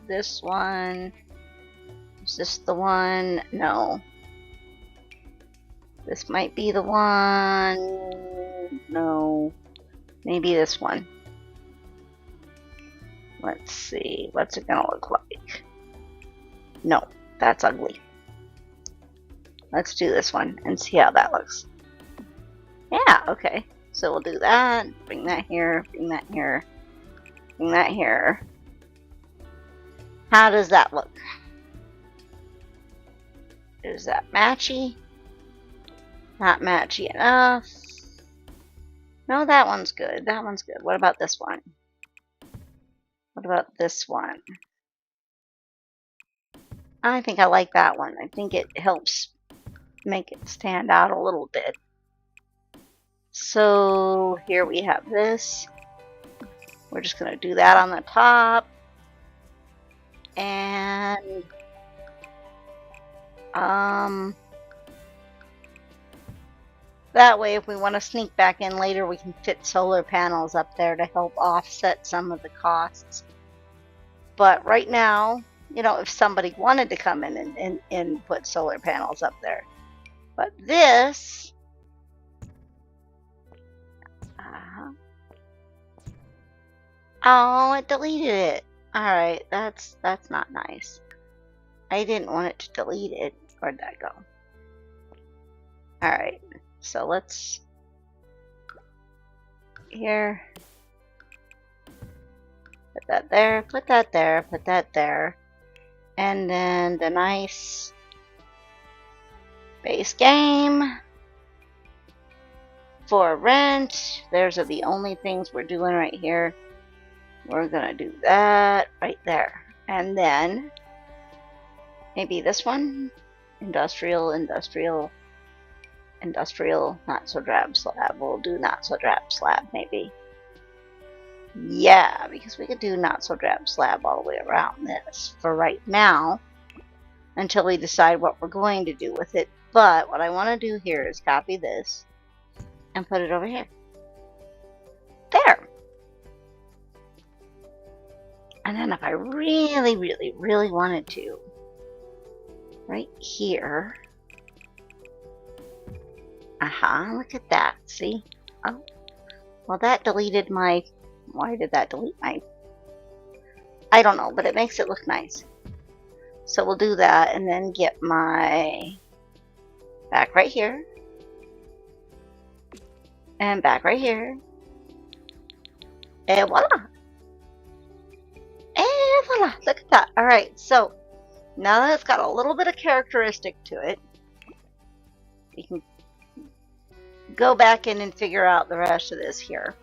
This one. Is this the one? No. This might be the one. No. Maybe this one. Let's see. What's it gonna look like? No, that's ugly. Let's do this one and see how that looks. Yeah, okay. So we'll do that. Bring that here. Bring that here. Bring that here. How does that look? Is that matchy? Not matchy enough. No, that one's good. That one's good. What about this one? What about this one? I think I like that one. I think it helps make it stand out a little bit. So here we have this. We're just going to do that on the top. And that way if we want to sneak back in later, we can fit solar panels up there to help offset some of the costs. But right now, you know, if somebody wanted to come in and put solar panels up there. But this... Oh, it deleted it. Alright, that's not nice. I didn't want it to delete it. Where'd that go? Alright, so let's... Here. Put that there, put that there, put that there. And then the nice base game for rent. Those are the only things we're doing right here. We're gonna do that right there. And then maybe this one. Industrial, not so drab slab. We'll do not so drab slab maybe. Yeah, because we could do not so drab slab all the way around this for right now until we decide what we're going to do with it. But what I want to do here is copy this and put it over here. There. And then if I really, really, really wanted to, right here. Look at that. See? Oh, well, that deleted my... Why did that delete my... I don't know, but it makes it look nice. So we'll do that and then get my... back right here. And back right here. And voila! And voila! Look at that. Alright, so now that it's got a little bit of characteristic to it, we can go back in and figure out the rest of this here.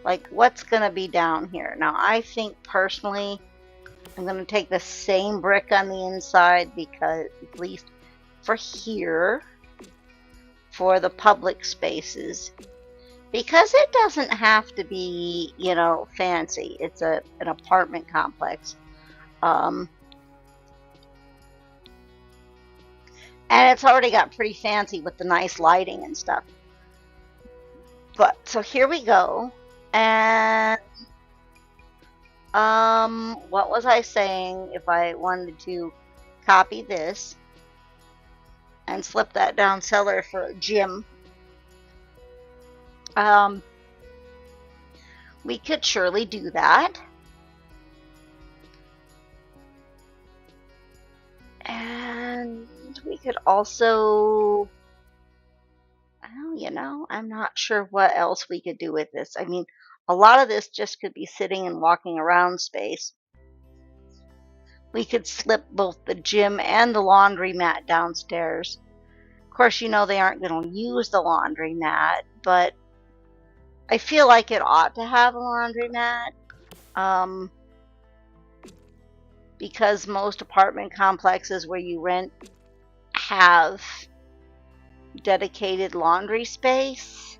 Like, what's going to be down here? Now, I think personally, I'm going to take the same brick on the inside because, at least for here, for the public spaces, because it doesn't have to be, you know, fancy. It's an apartment complex. And it's already got pretty fancy with the nice lighting and stuff. But, so here we go. And, what was I saying if I wanted to copy this and slip that down cellar for a gym? We could surely do that. And we could also... Oh, you know, I'm not sure what else we could do with this. I mean, a lot of this just could be sitting and walking around space. We could slip both the gym and the laundromat downstairs. Of course, you know they aren't going to use the laundromat, but I feel like it ought to have a laundromat. Because most apartment complexes where you rent have dedicated laundry space,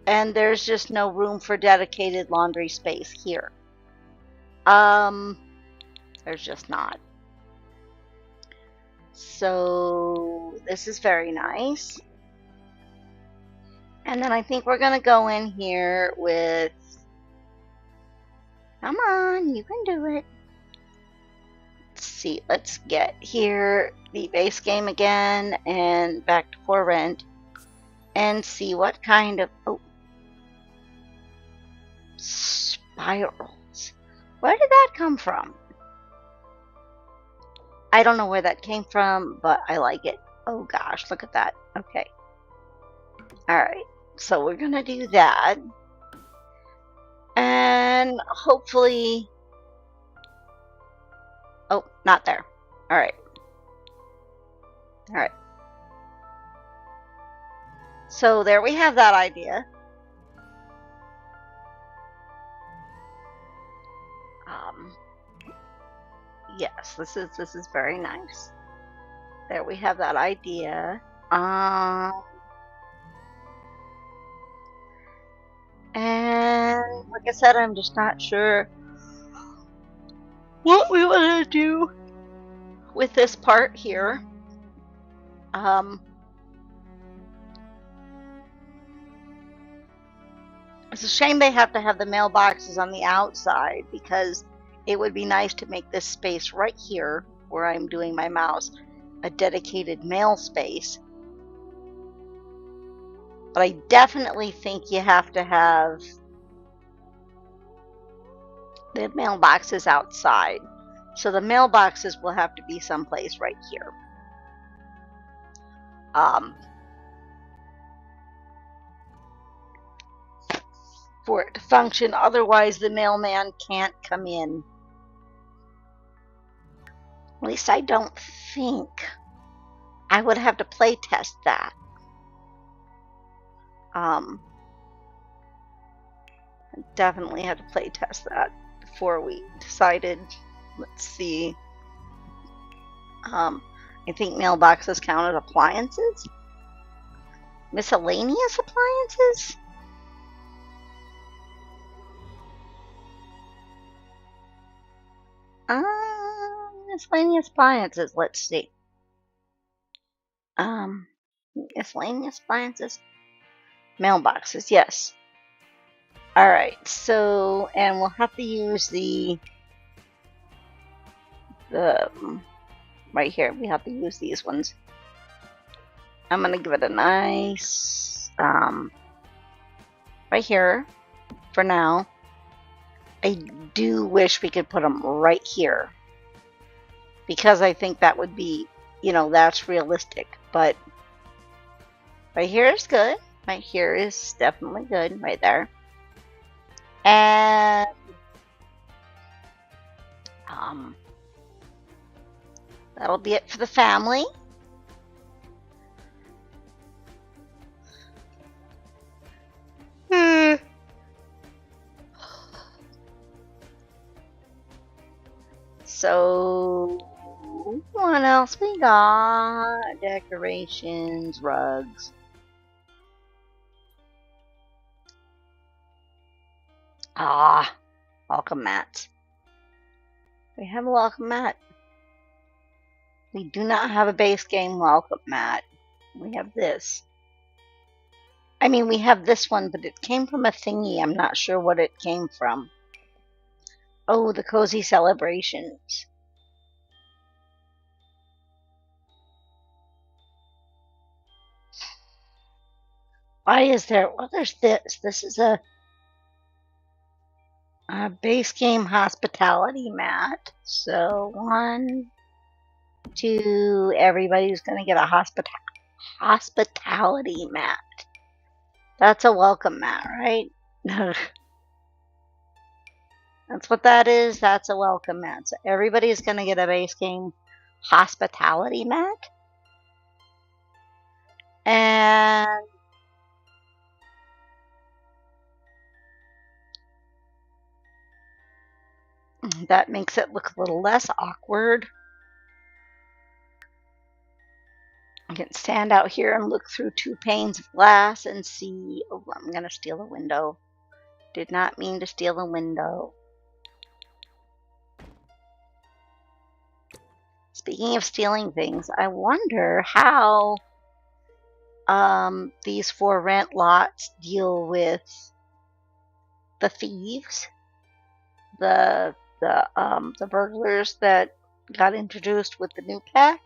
and there's just no room for dedicated laundry space here. There's just not. So this is very nice. And then I think we're gonna go in here with... Come on, you can do it. Let's see, let's get here the base game again and back to for rent and see what kind of... Oh, spirals. Where did that come from? I don't know where that came from, but I like it. Oh gosh, look at that. Okay. Alright, so we're gonna do that. And hopefully... Oh, not there. Alright. Alright. So there we have that idea. Yes, this is very nice. There we have that idea. And like I said, I'm just not sure what we want to do with this part here. It's a shame they have to have the mailboxes on the outside, because it would be nice to make this space right here where I'm doing my mouse a dedicated mail space. But I definitely think you have to have the mailboxes outside. So the mailboxes will have to be someplace right here. For it to function, otherwise the mailman can't come in. At least I don't think. I would have to play test that. Definitely had to play test that before we decided. Let's see. I think mailboxes count as appliances. Miscellaneous appliances? Miscellaneous appliances. Let's see. Miscellaneous appliances. Mailboxes, yes. Alright, so, and we'll have to use the right here, we have to use these ones. I'm gonna give it a nice, right here, for now. I do wish we could put them right here, because I think that would be, you know, that's realistic, but right here is good. Right here is definitely good, right there. And that'll be it for the family. So what else we got? Decorations, rugs. Welcome mats. We have a welcome mat. We do not have a base game welcome mat. We have this. I mean, we have this one, but it came from a thingy. I'm not sure what it came from. Oh, the cozy celebrations. Why is there? Well, there's this. This is a base game hospitality mat. So 1, 2, everybody's gonna get a hospitality mat. That's a welcome mat, right? That's what that is. That's a welcome mat. So everybody's gonna get a base game hospitality mat. And that makes it look a little less awkward. I can stand out here and look through 2 panes of glass and see. Oh, I'm going to steal a window. Did not mean to steal a window. Speaking of stealing things, I wonder how these 4 rent lots deal with the thieves, the burglars that got introduced with the new pack.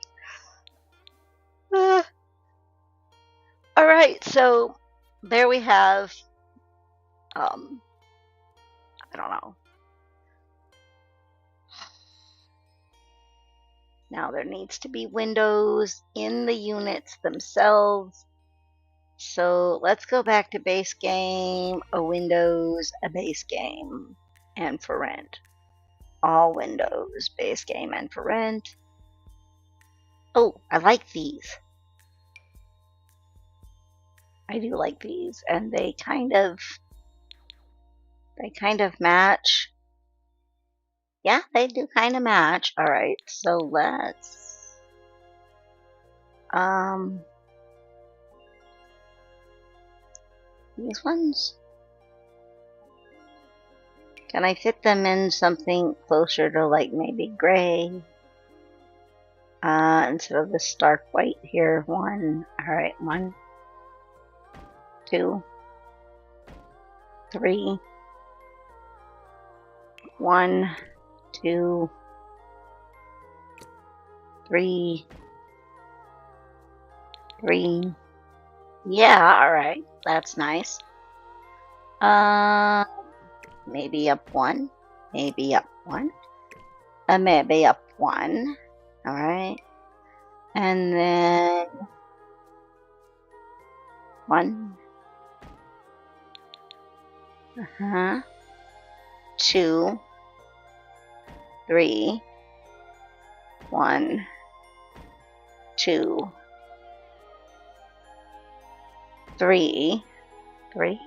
Alright, so there we have, I don't know. Now there needs to be windows in the units themselves. So let's go back to base game, a windows, a base game, and for rent. All windows, base game, and for rent. Oh, I like these. I do like these, and they kind of match. Yeah, they do kind of match. All right, so let's These ones? Can I fit them in something closer to like maybe gray? Instead of this stark white here. One. Alright, 1, 2, 3. 1, 2, 3. 3. Yeah, alright. That's nice. Maybe up 1. Maybe up 1. Maybe up 1. Alright. And then 1. 2, 3. 1, 2, 3. 3.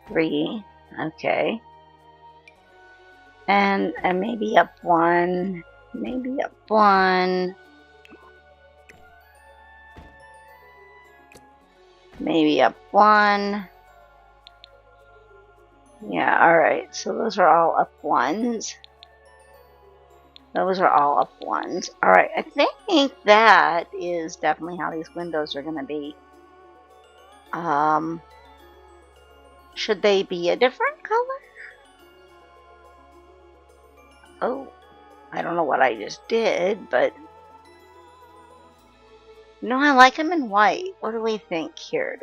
3. Okay. And maybe up 1. Maybe up 1. Maybe up 1. Yeah, alright. So those are all up 1s. Those are all up 1s. Alright, I think that is definitely how these windows are going to be. Should they be a different color? Oh, I don't know what I just did, but... No, I like them in white. What do we think here?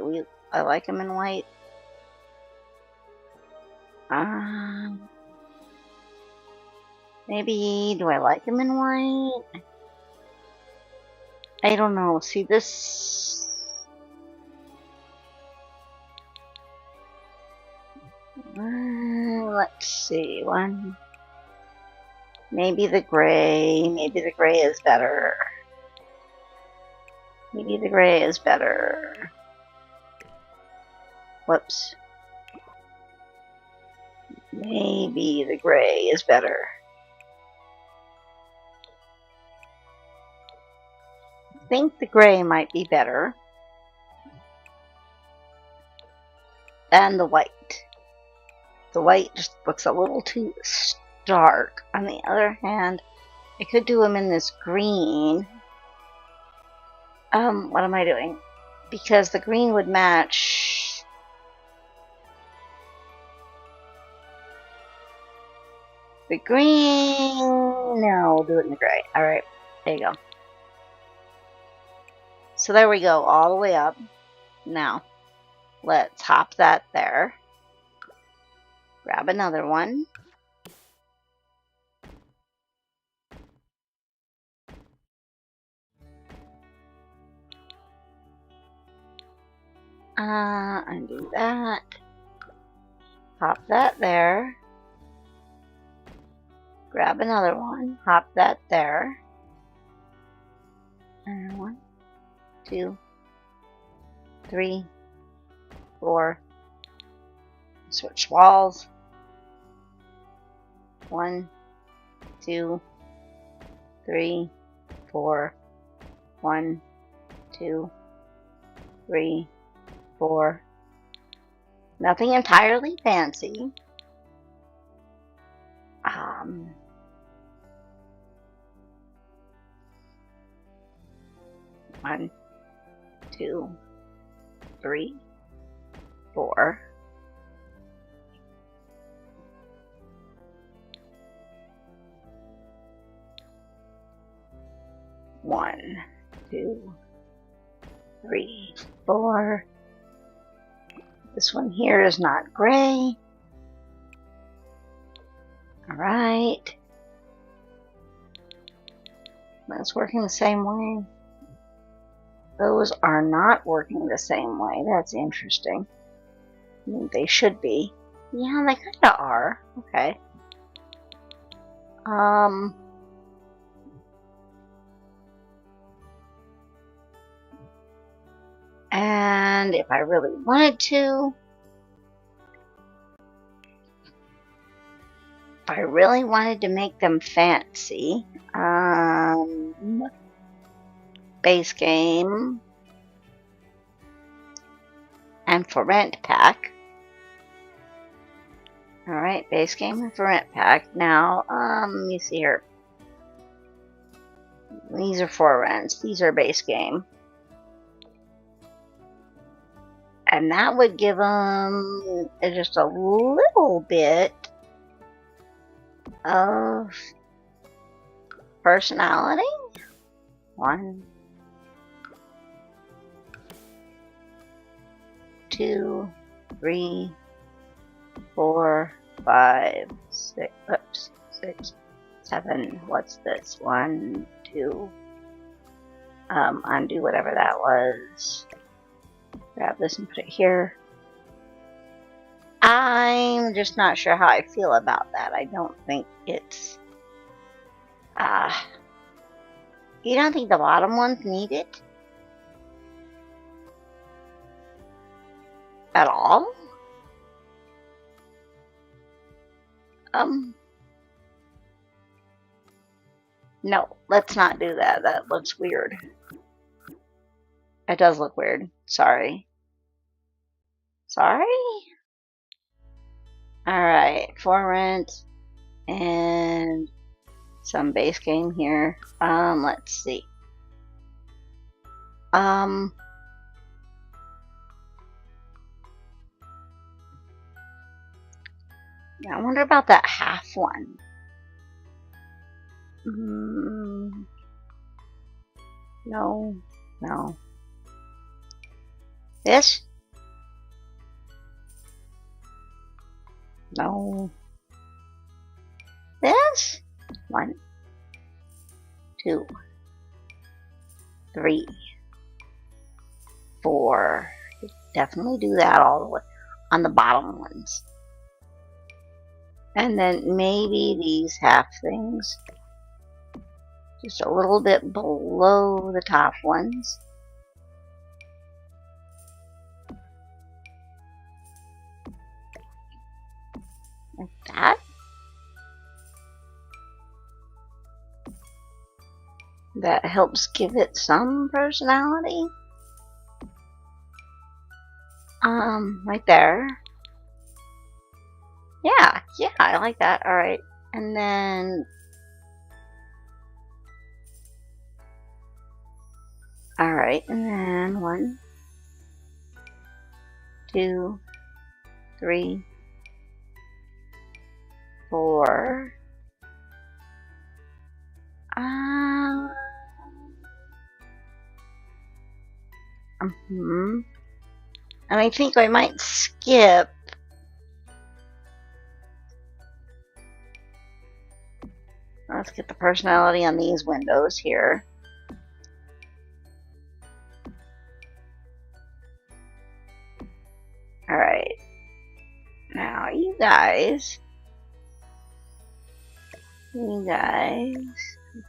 I like them in white? Maybe, do I like them in white? I don't know. See this? Let's see. 1. Maybe the gray. Maybe the gray is better. Maybe the gray is better. Whoops. Maybe the gray is better. I think the gray might be better than the white. The white just looks a little too stark. On the other hand, I could do them in this green. What am I doing? Because the green would match... The green... No, do it in the gray. Alright, there you go. So there we go, all the way up. Now, let's hop that there. Grab another one. Undo that. Hop that there. Grab another one. Hop that there. And 1, 2, 3, 4. Switch walls. 1, 2, 3, 4. 1, 2, 3, 4. Nothing entirely fancy. 1, 2, 3, 4. 1, 2, 3, 4. This one here is not gray. Alright. That's working the same way. Those are not working the same way. That's interesting. I mean, they should be. Yeah, they kind of are. Okay. And if I really wanted to, make them fancy, base game, and for rent pack. Alright, base game and for rent pack. Now, let me see here. These are for rents. These are base game. And that would give them just a little bit of personality. 1, 2, 3, 4, 5, 6, oops, 6, 7, what's this? 1, 2, undo whatever that was. Grab this and put it here. I'm just not sure how I feel about that. I don't think it's, you don't think the bottom ones need it? At all? No, let's not do that. That looks weird. It does look weird. Sorry. Sorry? Alright, for rent and some base game here. Let's see. I wonder about that half one. No, no. This? No. This? 1, 2, 3, 4. Definitely do that all the way on the bottom ones. And then maybe these half things. Just a little bit below the top ones. Like that. That helps give it some personality. Right there. Yeah, I like that. Alright. And then alright, and then 1, 2, 3, 4. And I think I might skip let's get the personality on these windows here. Alright. Now you guys I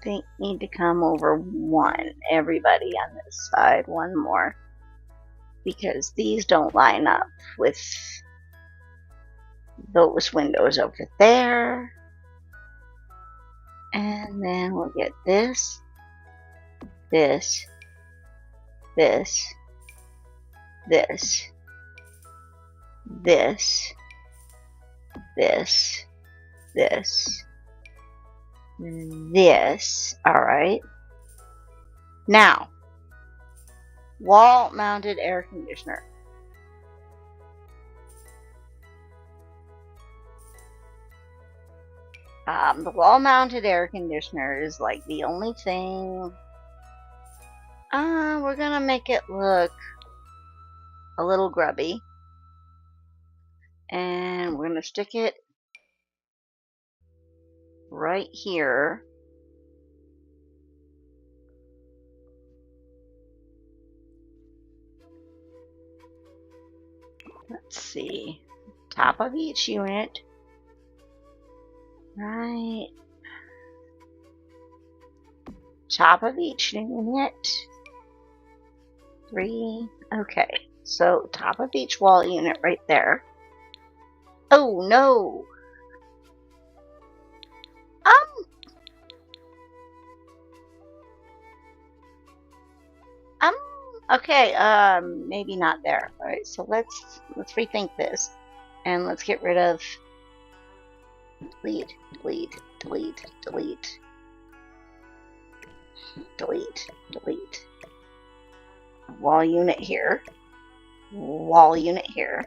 think need to come over 1. Everybody on this side, 1 more. Because these don't line up with those windows over there. And then we'll get this, this, this, this, this, this, this, this. Alright. Now, wall-mounted air conditioner. The wall-mounted air conditioner is like the only thing. We're gonna make it look a little grubby. And we're gonna stick it right here. Let's see. Top of each unit. Right. Top of each unit. 3. Okay. So top of each wall unit right there. Oh no. Okay, maybe not there. All right, so let's rethink this, and let's get rid of delete, delete, delete, delete, delete, delete. Wall unit here, wall unit here,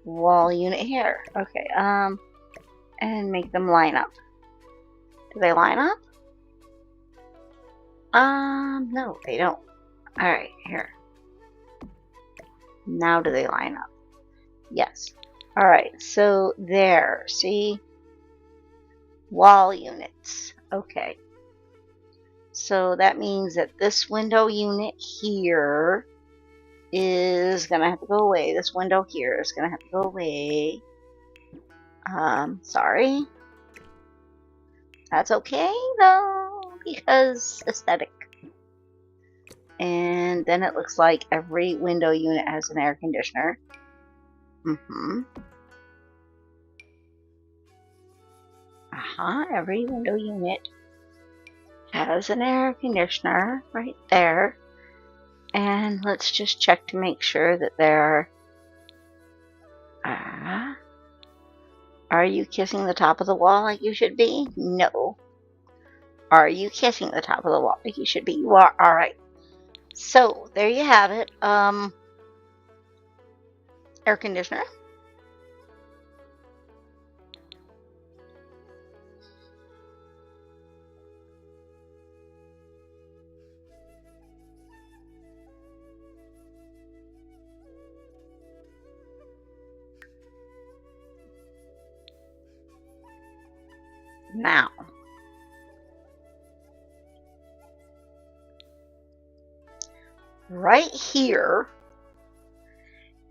wall unit here. Okay, and make them line up. Do they line up? No, they don't. All right, here. Now do they line up? Yes. All right, so there, see? Wall units. Okay. So that means that this window unit here is going to have to go away. This window here is going to have to go away. Sorry. That's okay, though, because aesthetic. And then it looks like every window unit has an air conditioner. Every window unit has an air conditioner right there. And let's just check to make sure that they're... Are you kissing the top of the wall like you should be? No. Are you kissing the top of the wall like you should be? You are. Alright. So, there you have it. Air conditioner. Now, right here,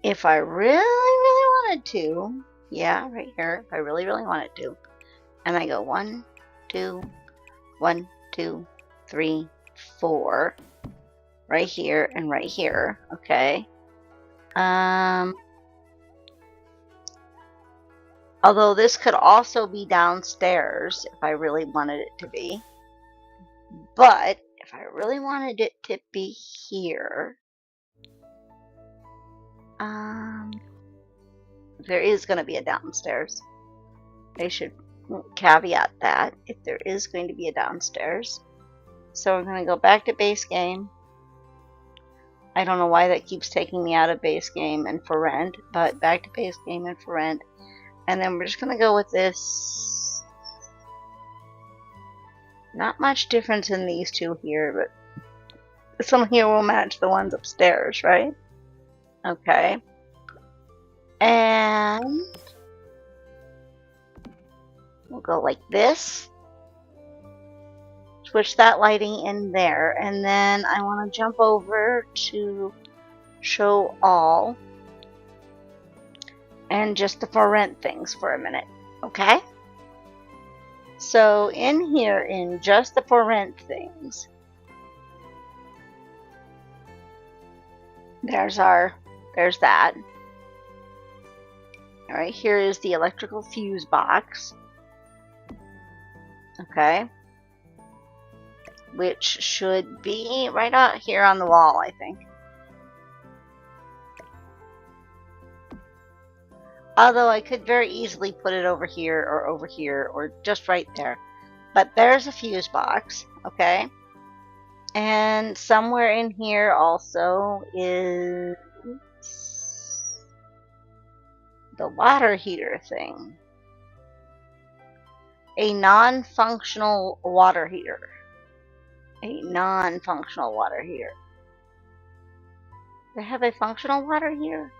if I really wanted to, yeah, right here, if I really wanted to, and I go 1, 2, 1, 2, 3, 4, right here and right here, okay. Although this could also be downstairs if I really wanted it to be. But if I really wanted it to be here, there is going to be a downstairs. I should caveat that if there is going to be a downstairs. So we're going to go back to base game. I don't know why that keeps taking me out of base game and for rent, but back to base game and for rent. And then we're just going to go with this. Not much difference in these two here, but this one here will match the ones upstairs, right? Okay. And we'll go like this. Switch that lighting in there. And then I want to jump over to show all. And just the for rent things for a minute, okay? So in here, in just the for rent things, there's that. All right, here is the electrical fuse box, okay? Which should be right out here on the wall, I think. Although I could very easily put it over here or just right there. But there's a fuse box, okay? And somewhere in here also is the water heater thing. A non-functional water heater. A non-functional water heater. They have a functional water heater?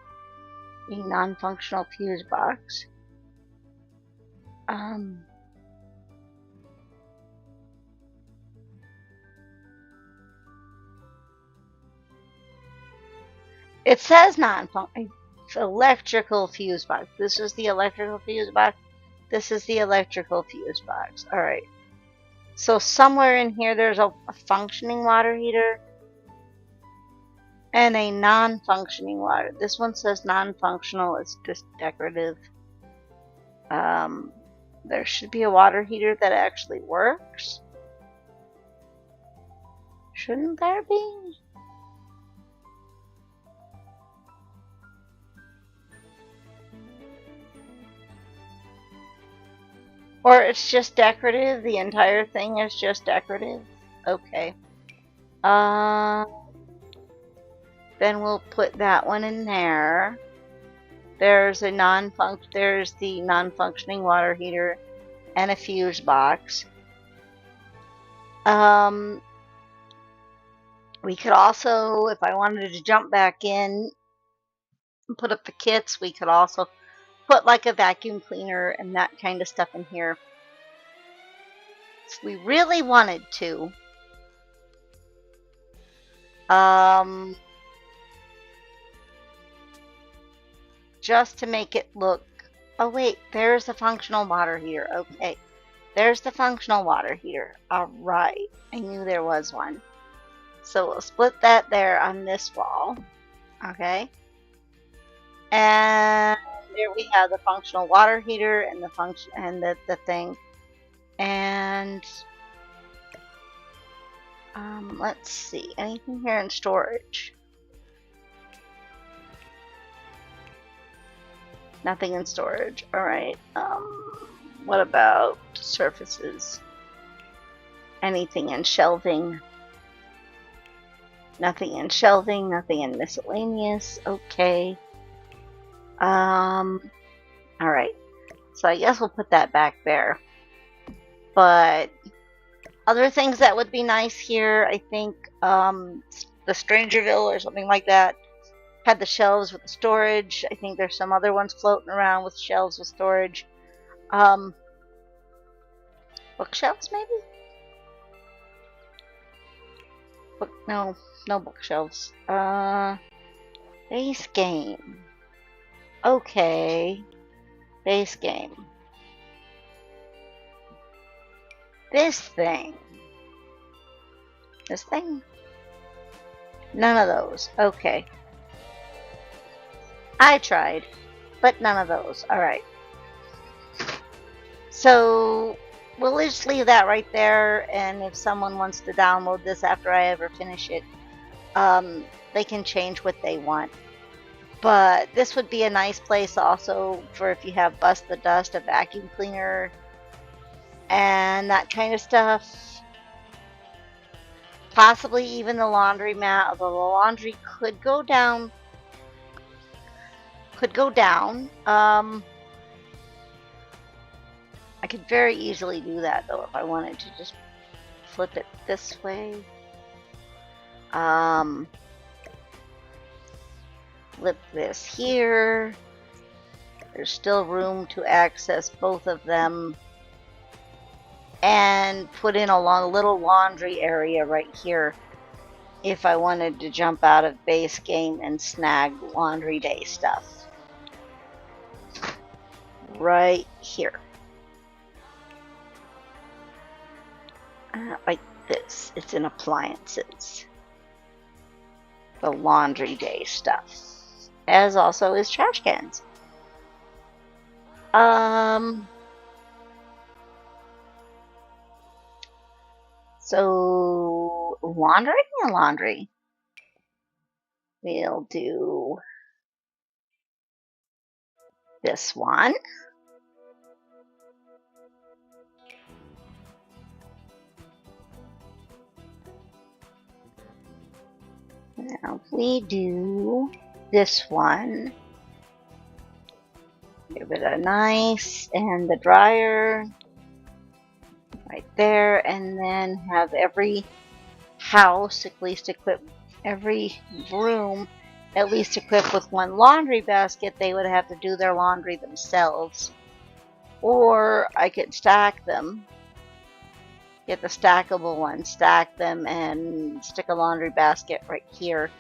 A non-functional fuse box. It says non-functional. Electrical fuse box. This is the electrical fuse box. This is the electrical fuse box. Alright. So somewhere in here there's a functioning water heater. And a non-functioning water. This one says non-functional. It's just decorative. There should be a water heater that actually works. Shouldn't there be? Or it's just decorative? The entire thing is just decorative? Okay. Then we'll put that one in there. There's the non-functioning water heater and a fuse box. We could also, if I wanted to jump back in and put up the kits, we could also put like a vacuum cleaner and that kind of stuff in here. If we really wanted to. Just to make it look... Oh wait, there's the functional water heater. Okay. There's the functional water heater. Alright. I knew there was one. So we'll split that there on this wall. Okay. And there we have the functional water heater and the thing. And let's see. Anything here in storage? Nothing in storage. Alright. What about surfaces? Anything in shelving? Nothing in shelving, nothing in miscellaneous. Okay. Alright. So I guess we'll put that back there. But other things that would be nice here, I think the Strangerville or something like that had the shelves with the storage. I think there's some other ones floating around with shelves with storage. Bookshelves maybe? No bookshelves. Base game. Okay. Base game. This thing. This thing? None of those. Okay. I tried, but none of those. Alright. So we'll just leave that right there, and if someone wants to download this after I ever finish it, they can change what they want. But this would be a nice place also for if you have Bust the Dust, a vacuum cleaner, and that kind of stuff. Possibly even the laundromat, although the laundry could go down. I could very easily do that though if I wanted to just flip it this way. Flip this here. There's still room to access both of them. And put in a little laundry area right here if I wanted to jump out of base game and snag laundry day stuff. Right here. Like this. It's in appliances. The laundry day stuff. As also is trash cans. So laundry. We'll do this one. Now if we do this one, give it a nice, and the dryer right there, and then have every house at least equipped, every room at least equipped with one laundry basket. They would have to do their laundry themselves. Or I could stack them. Get the stackable one, stack them, and stick a laundry basket right here.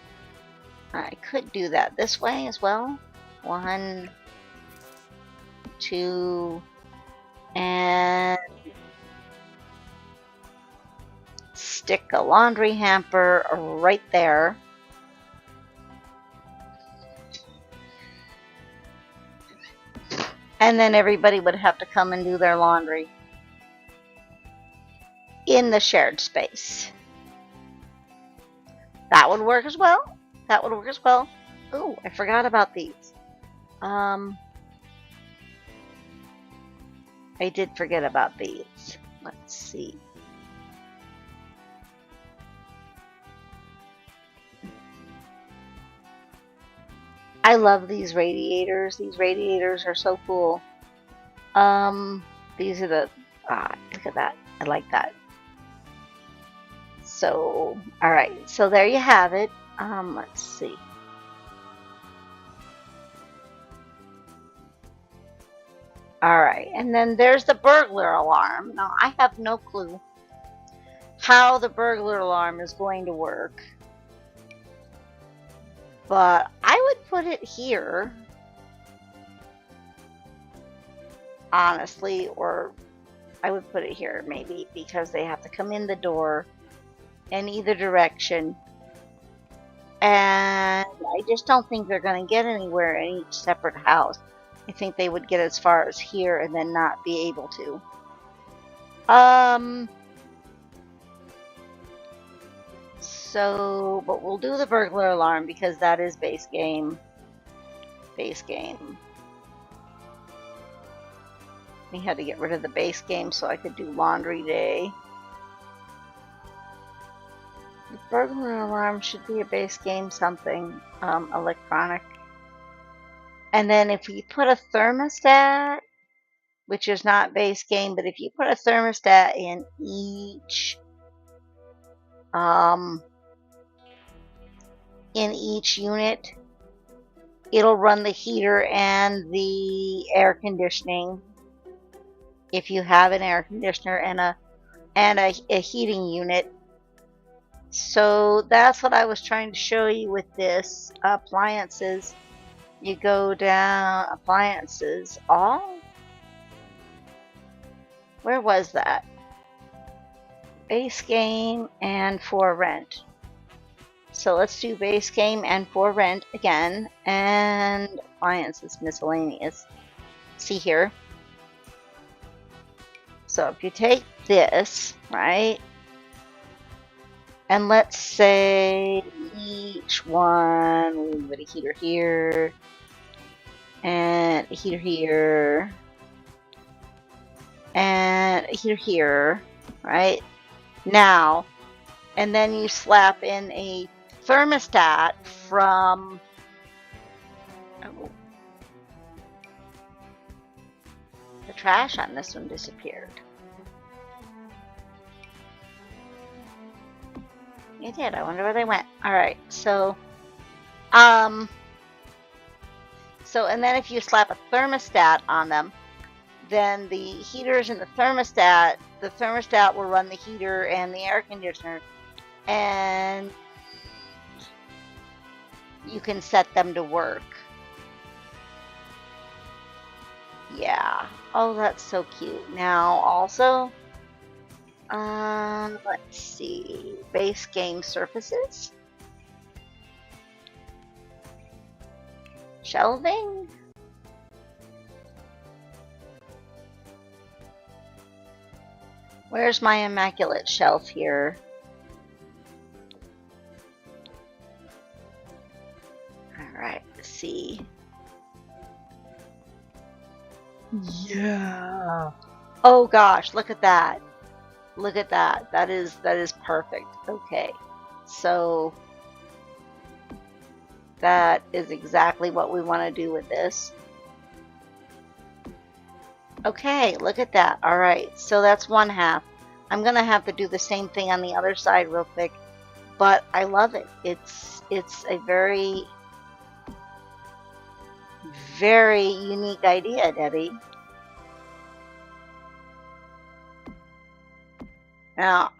I could do that this way as well. 1, 2, and stick a laundry hamper right there. And then everybody would have to come and do their laundry in the shared space. That would work as well. Oh, I forgot about these. I did forget about these. Let's see. I love these radiators. These radiators are so cool. These are the, look at that. I like that. So, all right. So there you have it. Let's see. All right. And then there's the burglar alarm. Now, I have no clue how the burglar alarm is going to work, but I would put it here, honestly, or I would put it here maybe because they have to come in the door in either direction, and I just don't think they're going to get anywhere in each separate house. I think they would get as far as here and then not be able to. So, but we'll do the burglar alarm because that is base game. Base game. We had to get rid of the base game so I could do laundry day. The burglar alarm should be a base game something, electronic. And then if we put a thermostat, which is not base game, but if you put a thermostat in each unit, it'll run the heater and the air conditioning. If you have an air conditioner and a heating unit. So that's what I was trying to show you with this. Appliances. You go down, appliances, all. Where was that? Base game and for rent. So let's do base game and for rent again. And appliances, miscellaneous. See here. So if you take this, right? And let's say each one, we put a heater here, and a heater here, and a heater here, right? Now, and then you slap in a thermostat from, the trash on this one disappeared. It did. I wonder where they went. All right. So, and then if you slap a thermostat on them, then the heaters and the thermostat will run the heater and the air conditioner, and you can set them to work. Yeah. Oh, that's so cute. Now, also, let's see. Base game surfaces. Shelving. Where's my immaculate shelf here? Alright, let's see. Yeah. Oh gosh, look at that. Look at that. That is perfect. Okay. So that is exactly what we want to do with this. Okay, look at that. All right, so that's one half. I'm going to have to do the same thing on the other side real quick, but I love it. It's a very, very unique idea, Debbie. Now,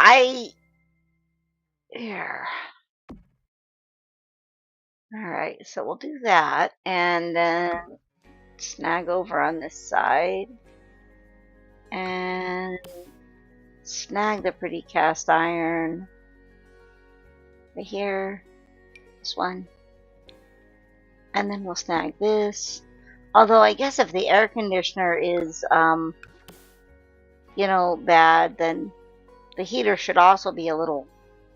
here. All right, so we'll do that, and then snag over on this side, and snag the pretty cast iron right here, this one, and then we'll snag this. Although I guess if the air conditioner is, you know, bad, then the heater should also be a little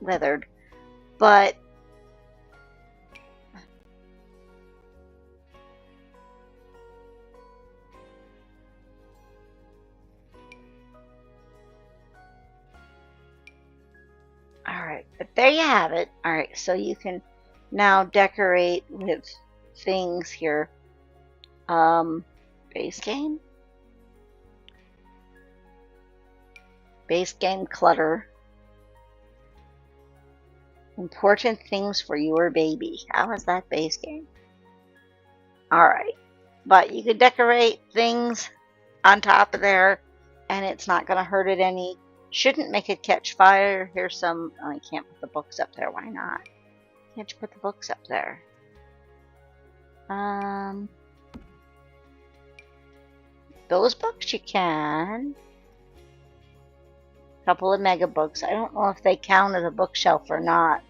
weathered. But But there you have it. Alright, so you can now decorate with things here. Base game? Base game clutter. Important things for your baby. How is that base game? Alright. But you could decorate things on top of there, and it's not going to hurt it any. Shouldn't make it catch fire. Here's some... Oh, I can't put the books up there. Why not? Can't you put the books up there? Those books you can. A couple of mega books. I don't know if they count as a bookshelf or not,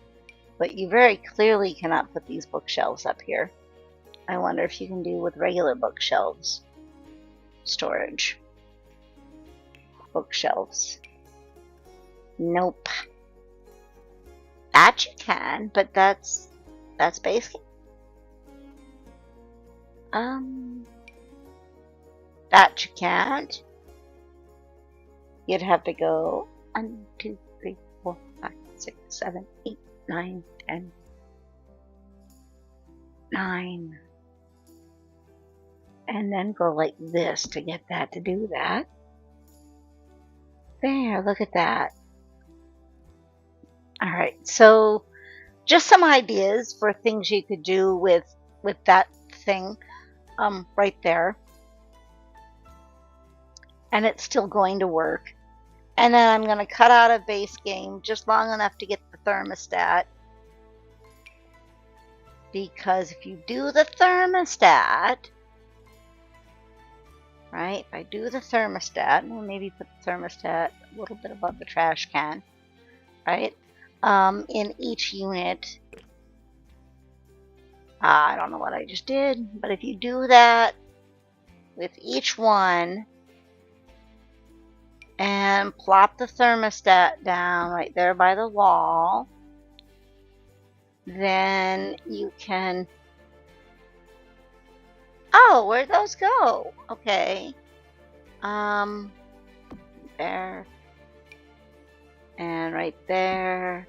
but you very clearly cannot put these bookshelves up here. I wonder if you can do with regular bookshelves. Storage. Bookshelves. Nope. That you can, but that's basic. That you can't. You'd have to go 1, 2, 3, 4, 5, 6, 7, 8, 9, 10. 9. And then go like this to get that to do that. There, look at that. Alright, so just some ideas for things you could do with that thing right there. And it's still going to work. And then I'm going to cut out a base game just long enough to get the thermostat. Because if you do the thermostat, right, if I do the thermostat, and maybe put the thermostat a little bit above the trash can, right, in each unit, I don't know what I just did, but if you do that with each one, and plop the thermostat down right there by the wall, then you can... Oh, where'd those go? Okay. There. And right there.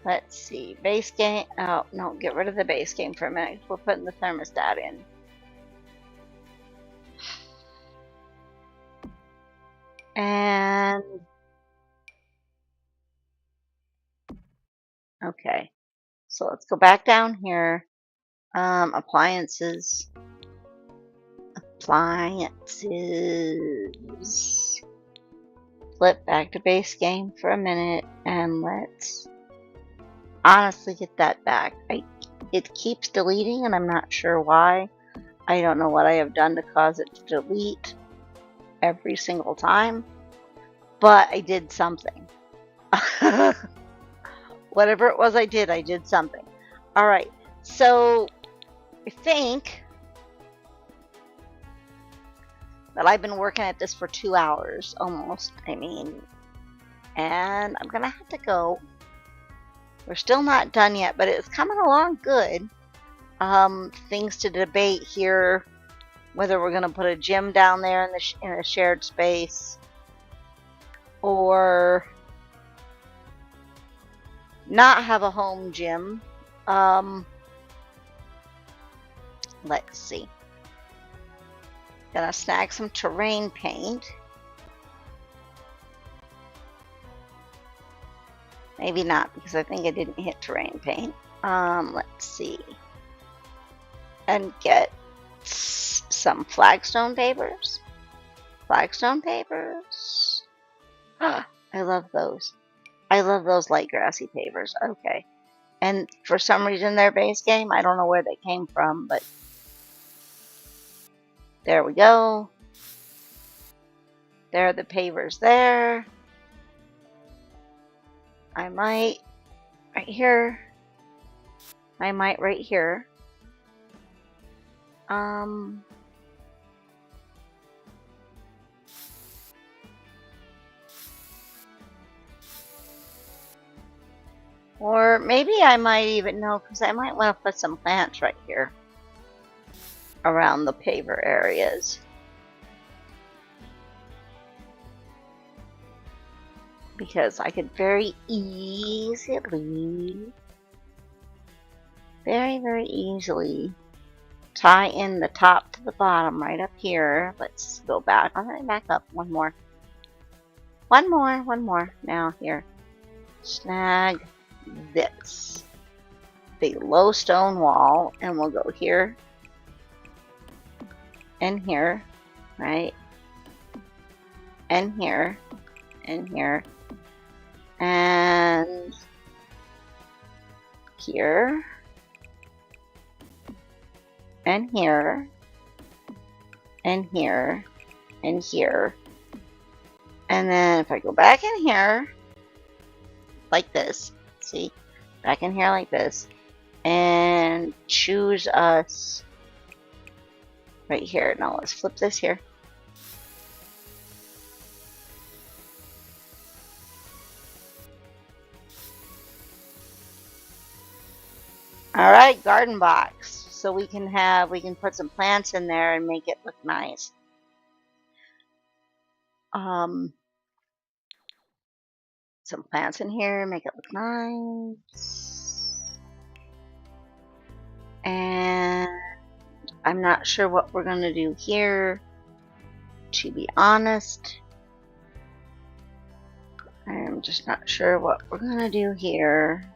Let's see. Base game. Oh, no. Get rid of the base game for a minute. We're putting the thermostat in. And... Okay. So let's go back down here. Appliances. Appliances. Flip back to base game for a minute, and let's honestly get that back. It keeps deleting, and I'm not sure why. I don't know what I have done to cause it to delete every single time, but I did something. Whatever it was I did something. Alright, so I think that I've been working at this for 2 hours almost, and I'm gonna have to go. We're still not done yet, but it's coming along good. Things to debate here, whether we're gonna put a gym down there in a shared space, or not have a home gym. Let's see. Gonna snag some terrain paint. Maybe not, because I think I didn't hit terrain paint. Let's see. And get some flagstone pavers. Flagstone pavers. I love those. I love those light grassy pavers. Okay. And for some reason their base game, I don't know where they came from, but there we go. There are the pavers there. I might right here. I might right here. Or maybe I might even know, because I might want to put some plants right here around the paver areas. because I could very easily, very easily tie in the top to the bottom right up here. Let's go back. I'm going back up one more. One more. Now here. Snag this big low stone wall, and we'll go here and here, right? And here and here and here and here and here and here. And then if I go back in here like this, see, back in here like this, and choose us right here. Now let's flip this here. All right, garden box. So we can put some plants in there and make it look nice. Some plants in here, make it look nice. And I'm not sure what we're going to do here, to be honest. I'm just not sure what we're going to do here.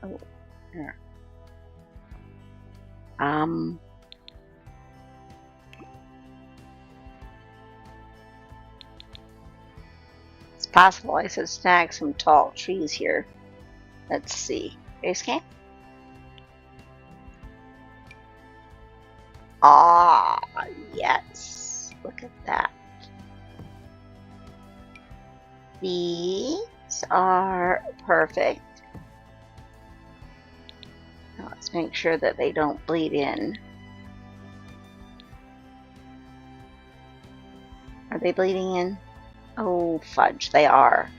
Oh, here. It's possible I should snag some tall trees here. Let's see. Base camp? Ah, yes. Look at that. These are perfect. Now let's make sure that they don't bleed in. Are they bleeding in? Oh, fudge, they are.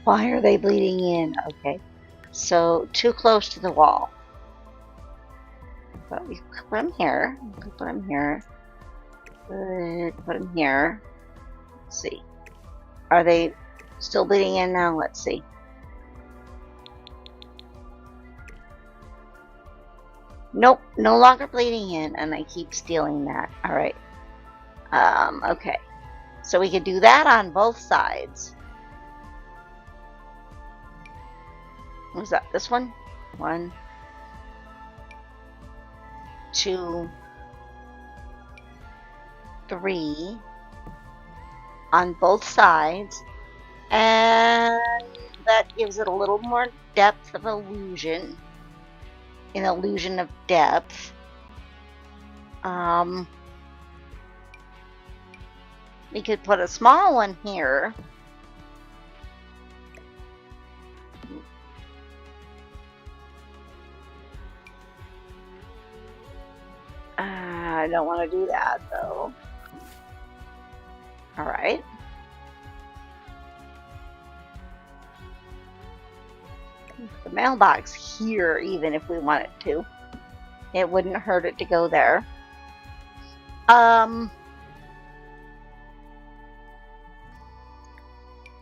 Why are they bleeding in? Okay, so too close to the wall. But we could put them here. We could put them here. Put them here. Let's see. Are they still bleeding in now? Let's see. Nope, no longer bleeding in, and I keep stealing that. All right. Okay. So we could do that on both sides. What was that? This one? 1, 2, 3 on both sides, and that gives it a little more depth of illusion. An illusion of depth. We could put a small one here. I don't want to do that though. All right. The mailbox here, even if we wanted to. It wouldn't hurt it to go there.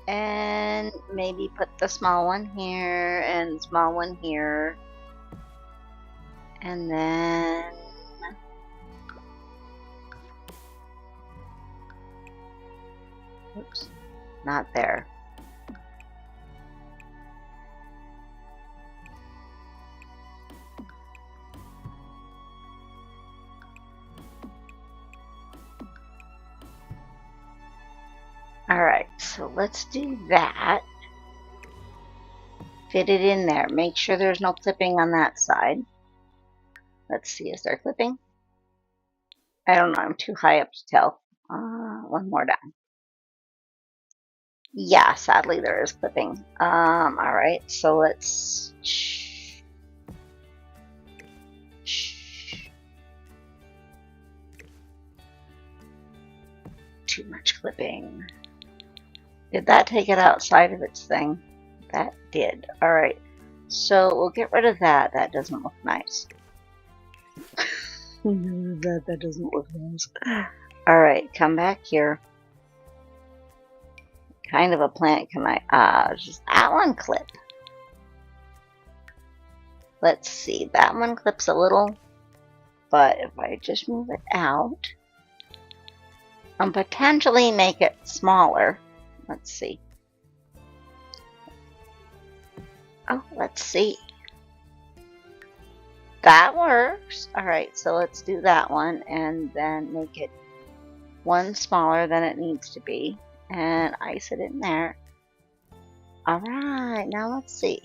And maybe put the small one here and the small one here. And then oops, not there. Alright, so let's do that. Fit it in there. Make sure there's no clipping on that side. Let's see, is there clipping? I don't know, I'm too high up to tell. One more down. Yeah, sadly there is clipping. Alright, so let's... Too much clipping. Did that take it outside of its thing? That did. Alright, so we'll get rid of that. That doesn't look nice. that doesn't look nice. Alright, come back here. kind of a plant can I, just that one clip. Let's see, that one clips a little, but if I just move it out and potentially make it smaller, let's see. Oh, let's see. That works. All right, so let's do that one and then make it one smaller than it needs to be and ice it in there. All right, now let's see.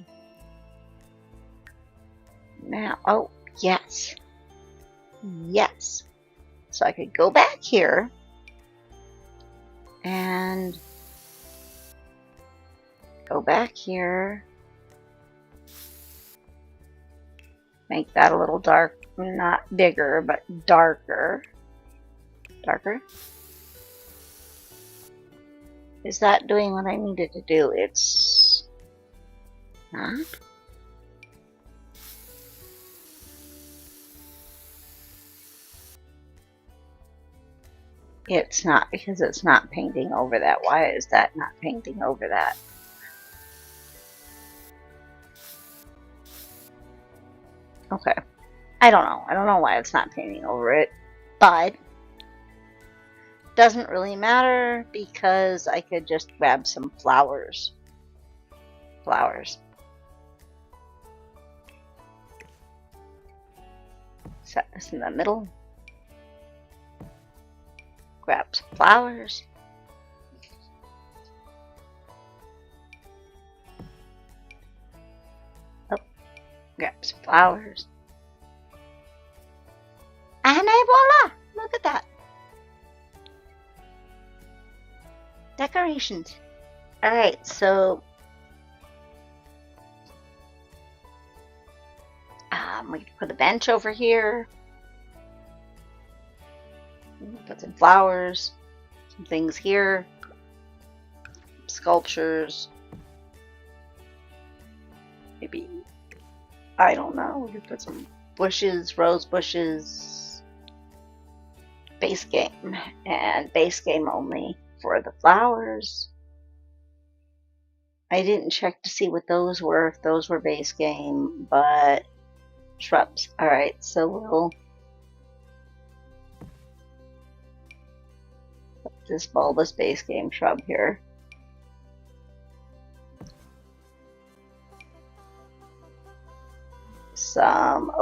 Now, oh, yes. Yes. So I could go back here and go back here. Make that a little dark, not bigger, but darker. Darker. Is that doing what I needed to do? It's not. It's not, because it's not painting over that. Why is that not painting over that? Okay. I don't know. I don't know why it's not painting over it. But doesn't really matter because I could just grab some flowers. Set this in the middle. Grab some flowers. Oh, grab some flowers. And voila! Look at that. Decorations. Alright, so we can put a bench over here. Put some flowers, some things here, sculptures. Maybe, I don't know, we could put some bushes, rose bushes. Base game, and base game only for the flowers. I didn't check to see what those were, if those were base game, but shrubs. Alright, so we'll put this bulbous base game shrub here. Some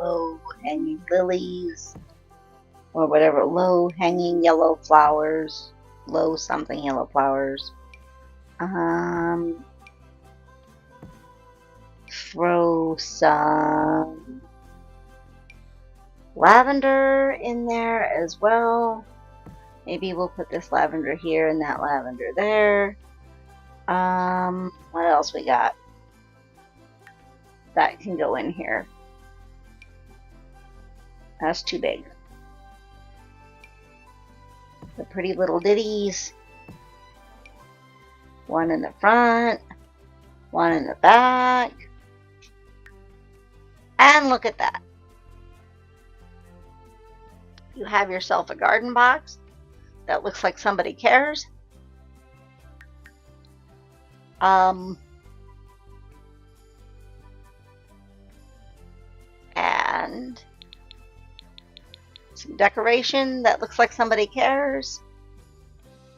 low hanging lilies, or whatever, low hanging yellow flowers, low something yellow flowers. Throw some lavender in there as well. Maybe we'll put this lavender here and that lavender there. What else we got? That can go in here. That's too big. The pretty little ditties. One in the front, one in the back. And look at that. You have yourself a garden box that looks like somebody cares. And some decoration that looks like somebody cares.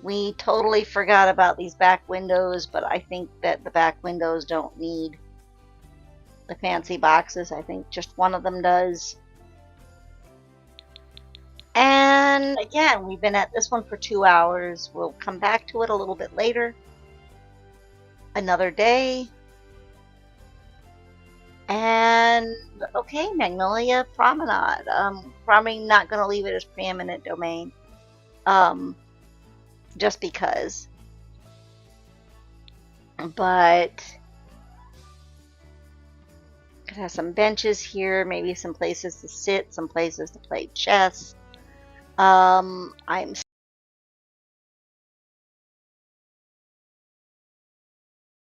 We totally forgot about these back windows, but I think that the back windows don't need the fancy boxes. I think just one of them does. And again, we've been at this one for 2 hours. We'll come back to it a little bit later. Another day. And okay, Magnolia Promenade. Probably not going to leave it as Preeminent Domain. Just because. But could have some benches here, maybe some places to sit, some places to play chess. I'm